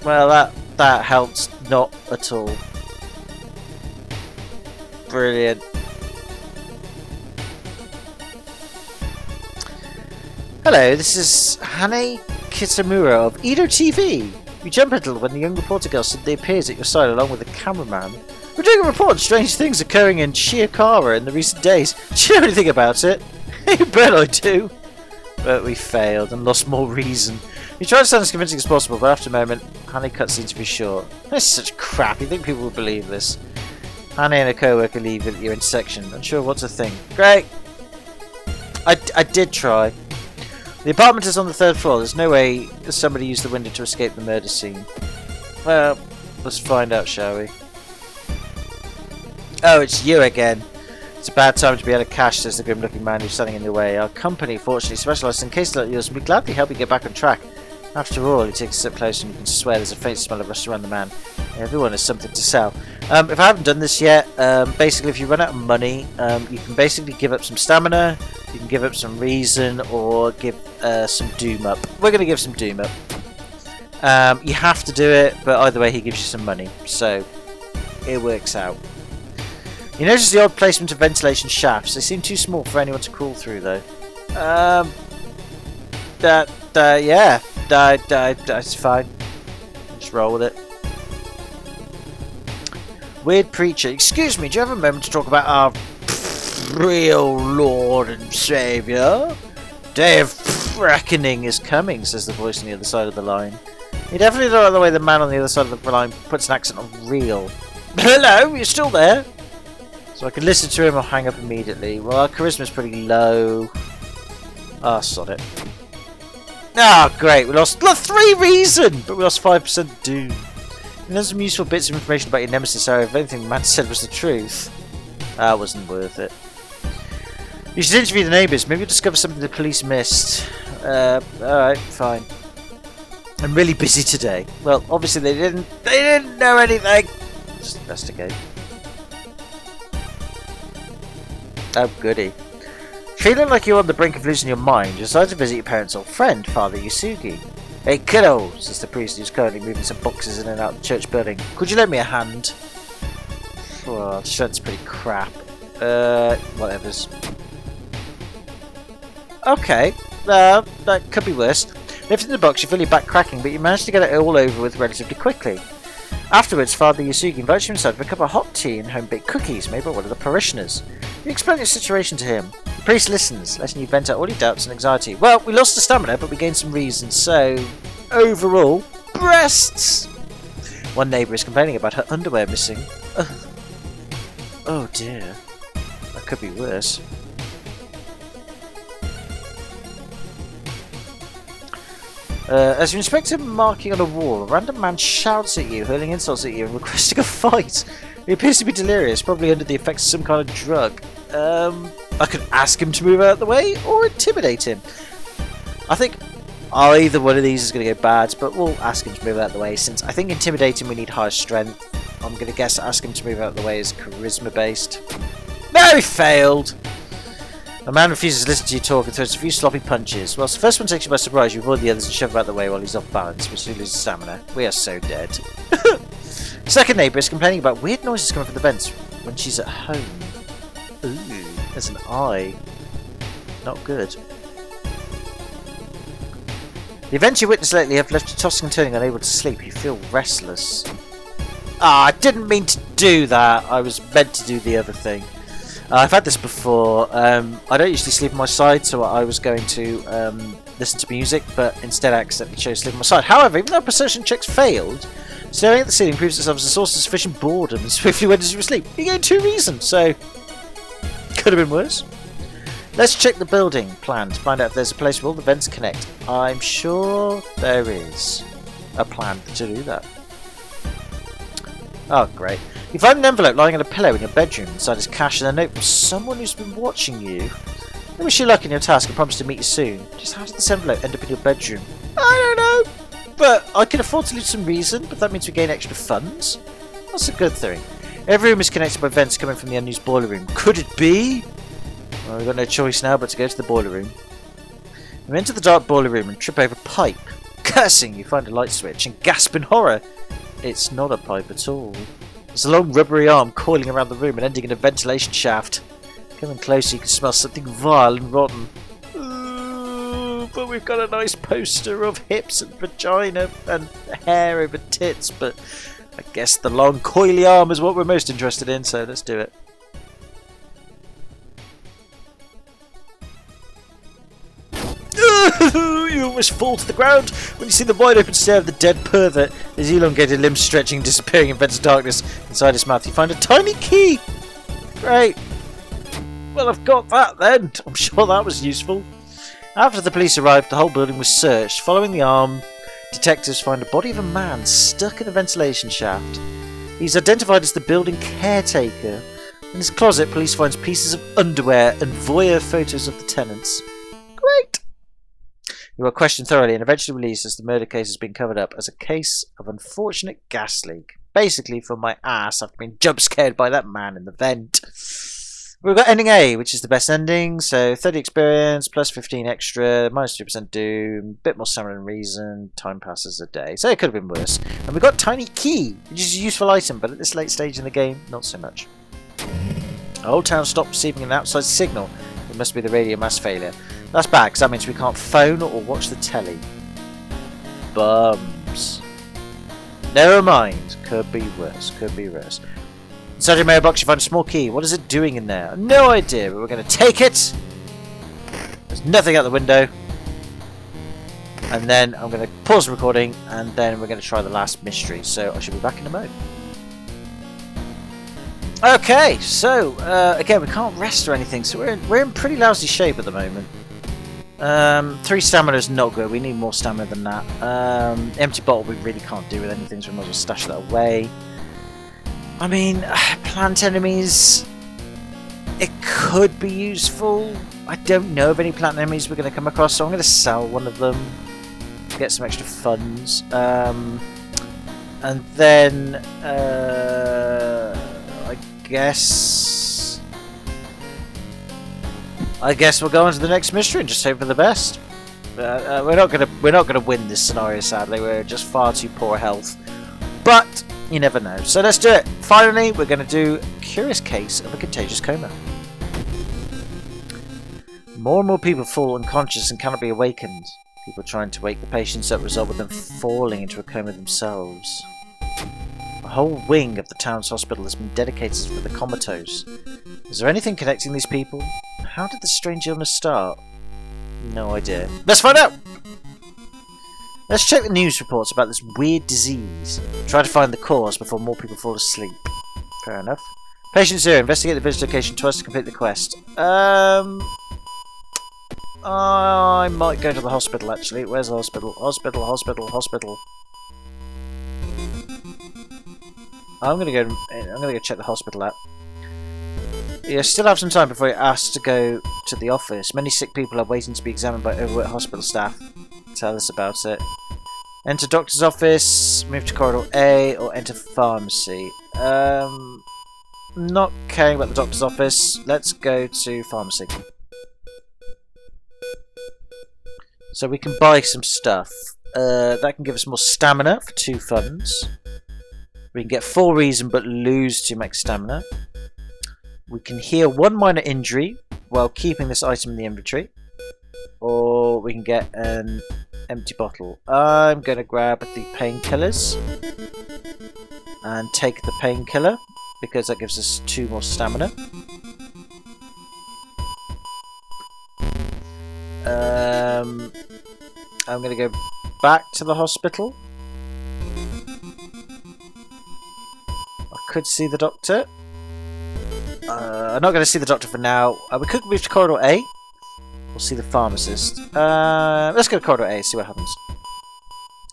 Well, that helps not at all. Brilliant. Hello, this is Hane Kitamura of Edo TV. We jump a little when the young reporter girl suddenly appears at your side along with the cameraman. We're doing a report on strange things occurring in Shiokara in the recent days. Do you know anything about it? You bet I do. But we failed and lost more reason. We tried to sound as convincing as possible, but after a moment, Hane cutscene to be short. This is such crap. You think people would believe this? Hane and a co-worker leave at your intersection. Unsure what to think. Great. I did try. The apartment is on the 3rd floor. There's no way somebody used the window to escape the murder scene. Well, let's find out, shall we? Oh, it's you again. It's a bad time to be out of cash, says the grim-looking man who's standing in the way. Our company, fortunately, specialises in cases like yours, and we'd gladly help you get back on track. After all, he takes a step closer and you can swear there's a faint smell of rust around the man. Everyone has something to sell. If I haven't done this yet, basically if you run out of money, you can basically give up some stamina, you can give up some reason, or give some doom up. We're going to give some doom up. You have to do it, but either way he gives you some money, so it works out. You notice the odd placement of ventilation shafts. They seem too small for anyone to crawl through, though. Yeah, that's fine. Just roll with it. Weird preacher. Excuse me, do you have a moment to talk about our real Lord and Saviour? Day of reckoning is coming, says the voice on the other side of the line. You definitely don't know the way the man on the other side of the line puts an accent on real. Hello, you're still there? So I can listen to him or hang up immediately. Well, our charisma's pretty low. Ah, sod it. Ah, great. We lost 3 reason, but we lost 5% doom. And there's some useful bits of information about your nemesis, however, if anything the man said was the truth. That wasn't worth it. You should interview the neighbours. Maybe you'll discover something the police missed. Alright, fine. I'm really busy today. Well, obviously they didn't know anything. Just investigate. Oh, goody. Feeling like you're on the brink of losing your mind, you decide to visit your parents' old friend, Father Yusugi. Hey kiddo, says the priest who's currently moving some boxes in and out of the church building. Could you lend me a hand? Oh, the strength's pretty crap. Whatever's. Okay, that could be worse. Lifting the box, you feel your back cracking, but you manage to get it all over with relatively quickly. Afterwards, Father Yusugi invites you inside for a cup of hot tea and home-baked cookies made by one of the parishioners. You explain your situation to him. The priest listens, letting you vent out all your doubts and anxiety. Well, we lost the stamina, but we gained some reason, so... Overall, breasts! One neighbour is complaining about her underwear missing. Ugh. Oh dear. That could be worse. As you inspect a marking on a wall, a random man shouts at you, hurling insults at you and requesting a fight. He appears to be delirious, probably under the effects of some kind of drug. I could ask him to move out of the way, or intimidate him. I think either one of these is going to go bad, but we'll ask him to move out of the way, since I think intimidating we need high strength. I'm going to guess ask him to move out of the way is charisma based. No, he failed! A man refuses to listen to you talk and throws a few sloppy punches. Whilst the first one takes you by surprise, you avoid the others and shove him out of the way while he's off balance, which he loses stamina. We are so dead. Second neighbour is complaining about weird noises coming from the vents when she's at home. Ooh, there's an eye. Not good. The events you witnessed lately have left you tossing and turning, unable to sleep. You feel restless. Ah, I didn't mean to do that. I was meant to do the other thing. I've had this before. I don't usually sleep on my side, so I was going to listen to music, but instead I accidentally chose to sleep on my side. However, even though perception checks failed, staring at the ceiling proves itself as a source of sufficient boredom and swiftly went as you were asleep. You get 2 reasons, so could have been worse. Let's check the building plan to find out if there's a place where all the vents connect. I'm sure there is a plan to do that. Oh, great. You find an envelope lying on a pillow in your bedroom. Inside is cash and a note from someone who's been watching you. I wish you luck in your task and promise to meet you soon. Just how did this envelope end up in your bedroom? I don't know. But I can afford to lose some reason, but that means we gain extra funds. That's a good thing. Every room is connected by vents coming from the unused boiler room. Could it be? Well, we've got no choice now but to go to the boiler room. You enter the dark boiler room and trip over a pipe. Cursing, you find a light switch and gasp in horror. It's not a pipe at all. There's a long rubbery arm coiling around the room and ending in a ventilation shaft. Coming closer you can smell something vile and rotten. Ooh, but we've got a nice poster of hips and vagina and hair over tits, but I guess the long coily arm is what we're most interested in, so let's do it. You almost fall to the ground when you see the wide open stare of the dead pervert, his elongated limbs stretching and disappearing in vents of darkness. Inside his mouth you find a tiny key. Great. Well, I've got that then. I'm sure that was useful. After the police arrived, the whole building was searched. Following the arm, detectives find a body of a man stuck in a ventilation shaft. He's identified as the building caretaker. In his closet, police finds pieces of underwear and voyeur photos of the tenants. Great. You are questioned thoroughly and eventually released as the murder case has been covered up as a case of unfortunate gas leak. Basically from my ass after being jump scared by that man in the vent. We've got ending A, which is the best ending, so 30 experience, plus 15 extra, minus 2% doom, bit more stamina and reason, time passes a day. So it could have been worse. And we've got Tiny Key, which is a useful item, but at this late stage in the game, not so much. The whole town stopped receiving an outside signal. It must be the radio mass failure. That's bad, because that means we can't phone or watch the telly. Bums. Never mind. Could be worse. Could be worse. Inside your mailbox you find a small key. What is it doing in there? No idea, but we're going to take it. There's nothing out the window. And then I'm going to pause the recording, and then we're going to try the last mystery. So I should be back in a moment. Okay, so again we can't rest or anything, so we're in pretty lousy shape at the moment. 3 stamina is not good. We need more stamina than that. Empty bottle we really can't do with anything, so we might as well stash that away. I mean, plant enemies, it could be useful. I don't know of any plant enemies we're going to come across, so I'm going to sell one of them, get some extra funds. And then, I guess we'll go on to the next mystery and just hope for the best. We're not gonna win this scenario, sadly. We're just far too poor health, but you never know. So let's do it. Finally, we're going to do Curious Case of a Contagious Coma. More and more people fall unconscious and cannot be awakened. People trying to wake the patients up result with them falling into a coma themselves. A whole wing of the town's hospital has been dedicated for the comatose. Is there anything connecting these people? How did the strange illness start? No idea. Let's find out! Let's check the news reports about this weird disease. Try to find the cause before more people fall asleep. Fair enough. Patient 0, investigate the village location twice to complete the quest. I might go to the hospital actually. Where's the hospital? Hospital. I'm gonna go check the hospital app. You still have some time before you're asked to go to the office. Many sick people are waiting to be examined by overworked hospital staff. Tell us about it. Enter doctor's office, move to corridor A, or enter pharmacy. Not caring about the doctor's office. Let's go to pharmacy. So we can buy some stuff. That can give us more stamina for 2 funds. We can get 4 reason but lose 2 max stamina. We can heal 1 minor injury while keeping this item in the inventory. Or we can get an empty bottle. I'm going to grab the painkillers and take the painkiller because that gives us 2 more stamina. I'm going to go back to the hospital. I could see the doctor. I'm not going to see the doctor for now. We could move to corridor A. We'll see the pharmacist. Let's go to corridor A, see what happens.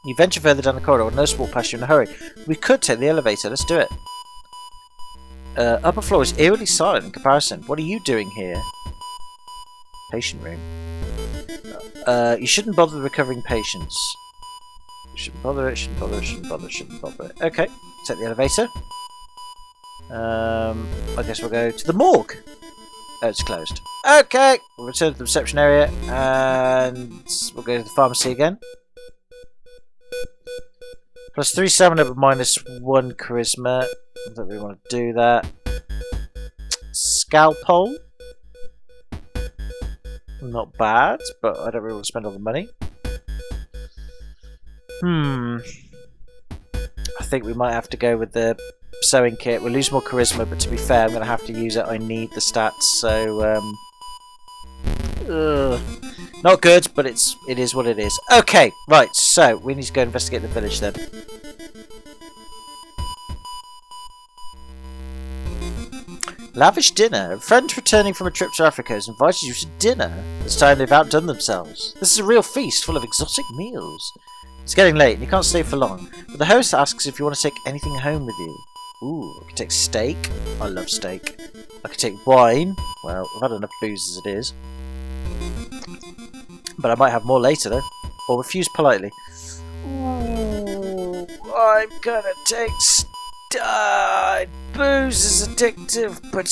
You venture further down the corridor with no support past you in a hurry. We could take the elevator. Let's do it. Upper floor is eerily silent in comparison. What are you doing here? Patient room. You shouldn't bother the recovering patients. Shouldn't bother it. Okay, take the elevator. I guess we'll go to the morgue. Oh, it's closed. Okay, we'll return to the reception area and we'll go to the pharmacy again. Plus 3 stamina but minus 1 charisma. I don't really want to do that. Scalpel. Not bad, but I don't really want to spend all the money. I think we might have to go with the sewing kit. We'll lose more charisma, but to be fair, I'm going to have to use it. I need the stats, so not good, but it is what it is. Okay, right. So we need to go investigate the village then. Lavish dinner. A friend returning from a trip to Africa has invited you to dinner. This time they've outdone themselves. This is a real feast full of exotic meals. It's getting late and you can't stay for long, but the host asks if you want to take anything home with you. Ooh, I could take steak. I love steak. I could take wine. Well, I've had enough booze as it is. But I might have more later though. Or refuse politely. Ooh, I'm gonna take booze is addictive, but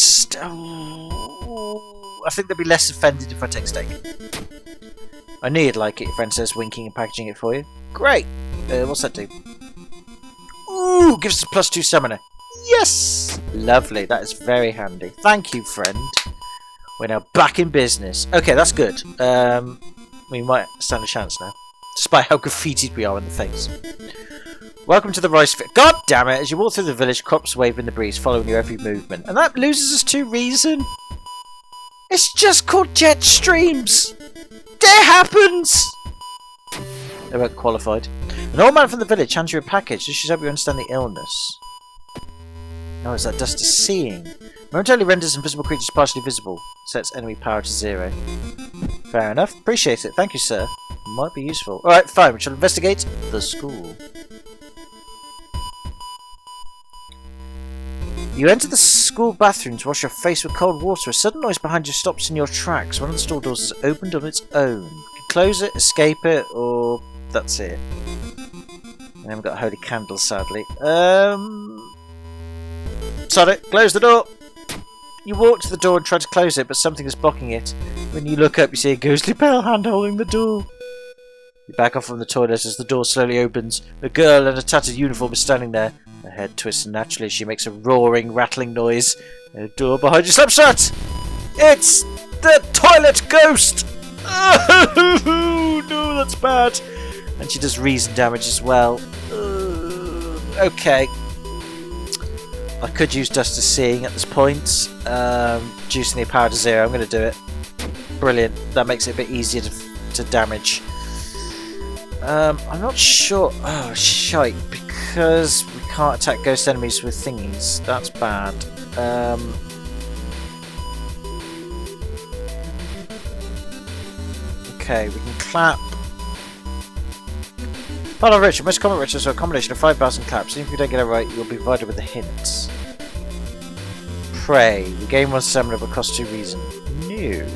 I think they'll be less offended if I take steak. I knew you'd like it, your friend says, winking and packaging it for you. Great! What's that do? Ooh, gives us plus 2 stamina. Yes! Lovely, that is very handy. Thank you, friend. We're now back in business. Okay, that's good. We might stand a chance now. Despite how graffitied we are in the face. Welcome to the rice field. God damn it! As you walk through the village, crops wave in the breeze, following your every movement. And that loses us 2 reason. It's just called jet streams! It happens! They weren't qualified. An old man from the village hands you a package. This should help you understand the illness. Oh, is that dust is seeing? Momentarily renders invisible creatures partially visible. Sets enemy power to 0. Fair enough. Appreciate it. Thank you, sir. Might be useful. Alright, fine. We shall investigate the school. You enter the school bathroom to wash your face with cold water. A sudden noise behind you stops in your tracks. One of the store doors is opened on its own. You can close it, escape it, or that's it. I haven't got a holy candle, sadly. Sod it. Close the door. You walk to the door and try to close it, but something is blocking it. When you look up, you see a ghostly pale hand holding the door. You back off from the toilet as the door slowly opens. A girl in a tattered uniform is standing there. Her head twists and naturally she makes a roaring, rattling noise. The door behind you slaps shut! It's the toilet ghost! Oh no, that's bad. And she does reason damage as well. Okay. I could use Dust of Seeing at this point. Juicing the power to 0. I'm going to do it. Brilliant. That makes it a bit easier to damage. I'm not sure. Oh, shite. Because we can't attack ghost enemies with thingies. That's bad. Okay, we can clap. Hello, Richard. Most common rituals are a combination of 5,000 claps. Even if you don't get it right, you'll be provided with a hint. Pray. We gain 1 stamina but cost 2 reason. New.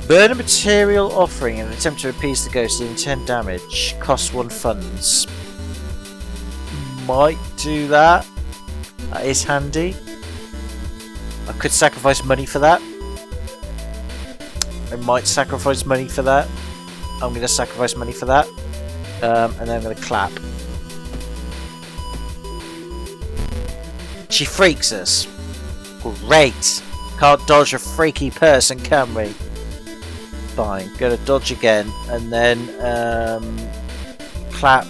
Burn a material offering in an attempt to appease the ghost, dealing 10 damage. Costs 1 funds. Might do that. That is handy. I could sacrifice money for that. I might sacrifice money for that. I'm going to sacrifice money for that. And then I'm going to clap. She freaks us. Great! Can't dodge a freaky person, can we? Fine. Gonna dodge again. And then clap,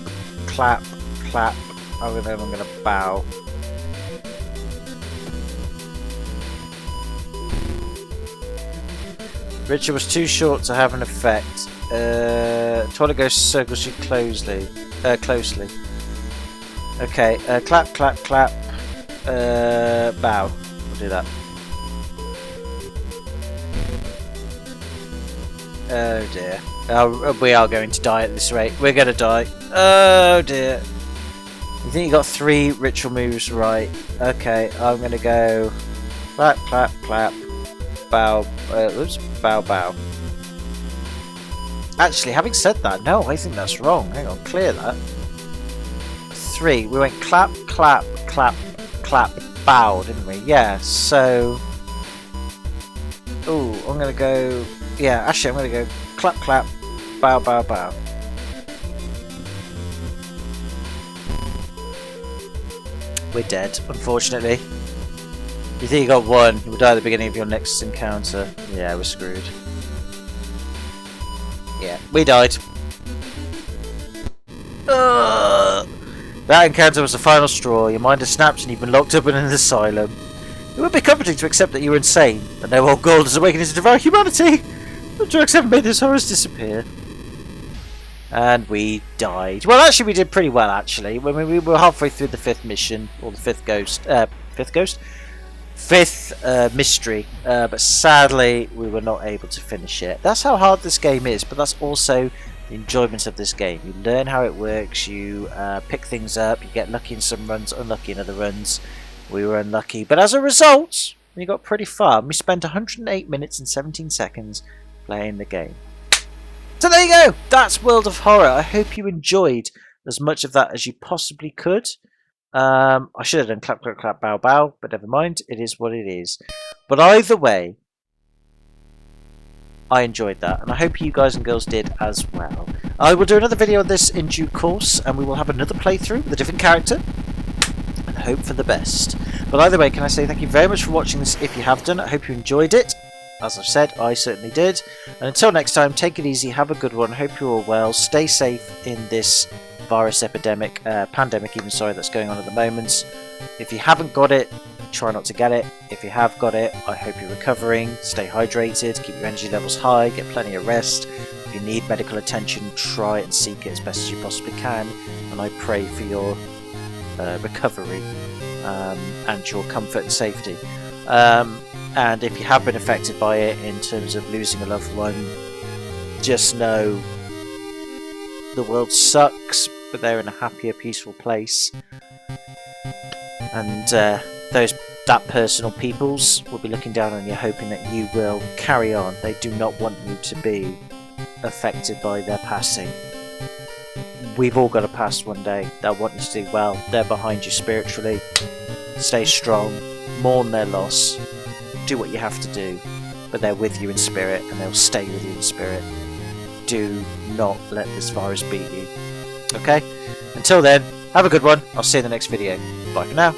clap, clap. I'm gonna bow. Richard was too short to have an effect. Toilet ghost circles you closely. Okay, clap, clap, clap. Bow. We'll do that. Oh dear. Oh, we are going to die at this rate. We're going to die. Oh dear. You think you got 3 ritual moves right? Okay, I'm going to go clap, clap, clap. Bow. Oops. Bow, bow. Actually, having said that, no, I think that's wrong. Hang on, clear that. 3. We went clap, clap, clap, clap, bow, didn't we? Yeah, so... Ooh, I'm going to go... Yeah, actually, I'm going to go clap, clap, bow, bow, bow. We're dead, unfortunately. You think you got 1, you will die at the beginning of your next encounter. Yeah, we're screwed. Yeah, we died. That encounter was the final straw. Your mind has snapped and you've been locked up in an asylum. It would be comforting to accept that you were insane, but no old gold has awakened to devour humanity. The drugs haven't made those horrors disappear. And we died. Well, actually, we did pretty well, actually. I mean, we were halfway through the 5th mission, or the 5th ghost. 5th ghost? 5th mystery, but sadly we were not able to finish it. That's how hard this game is, but that's also the enjoyment of this game. You learn how it works, you pick things up, you get lucky in some runs, unlucky in other runs. We were unlucky, but as a result we got pretty far. We spent 108 minutes and 17 seconds playing the game. So there you go, that's World of Horror. I hope you enjoyed as much of that as you possibly could. I should have done clap, clap, clap, bow, bow, but never mind. It is what it is. But either way, I enjoyed that, and I hope you guys and girls did as well. I will do another video on this in due course, and we will have another playthrough with a different character, and hope for the best. But either way, can I say thank you very much for watching this if you have done. I hope you enjoyed it. As I've said, I certainly did. And until next time, take it easy, have a good one, hope you're all well, stay safe in this virus epidemic, pandemic even, sorry, that's going on at the moment. If you haven't got it, try not to get it. If you have got it, I hope you're recovering, stay hydrated, keep your energy levels high, get plenty of rest. If you need medical attention, try and seek it as best as you possibly can, and I pray for your recovery and your comfort and safety. And if you have been affected by it in terms of losing a loved one, just know the world sucks, but they're in a happier, peaceful place. And that person or peoples will be looking down on you, hoping that you will carry on. They do not want you to be affected by their passing. We've all got a past one day. They'll want you to do well. They're behind you spiritually. Stay strong. Mourn their loss. Do what you have to do. But they're with you in spirit, and they'll stay with you in spirit. Do not let this virus beat you. Okay? Until then, have a good one. I'll see you in the next video. Bye for now.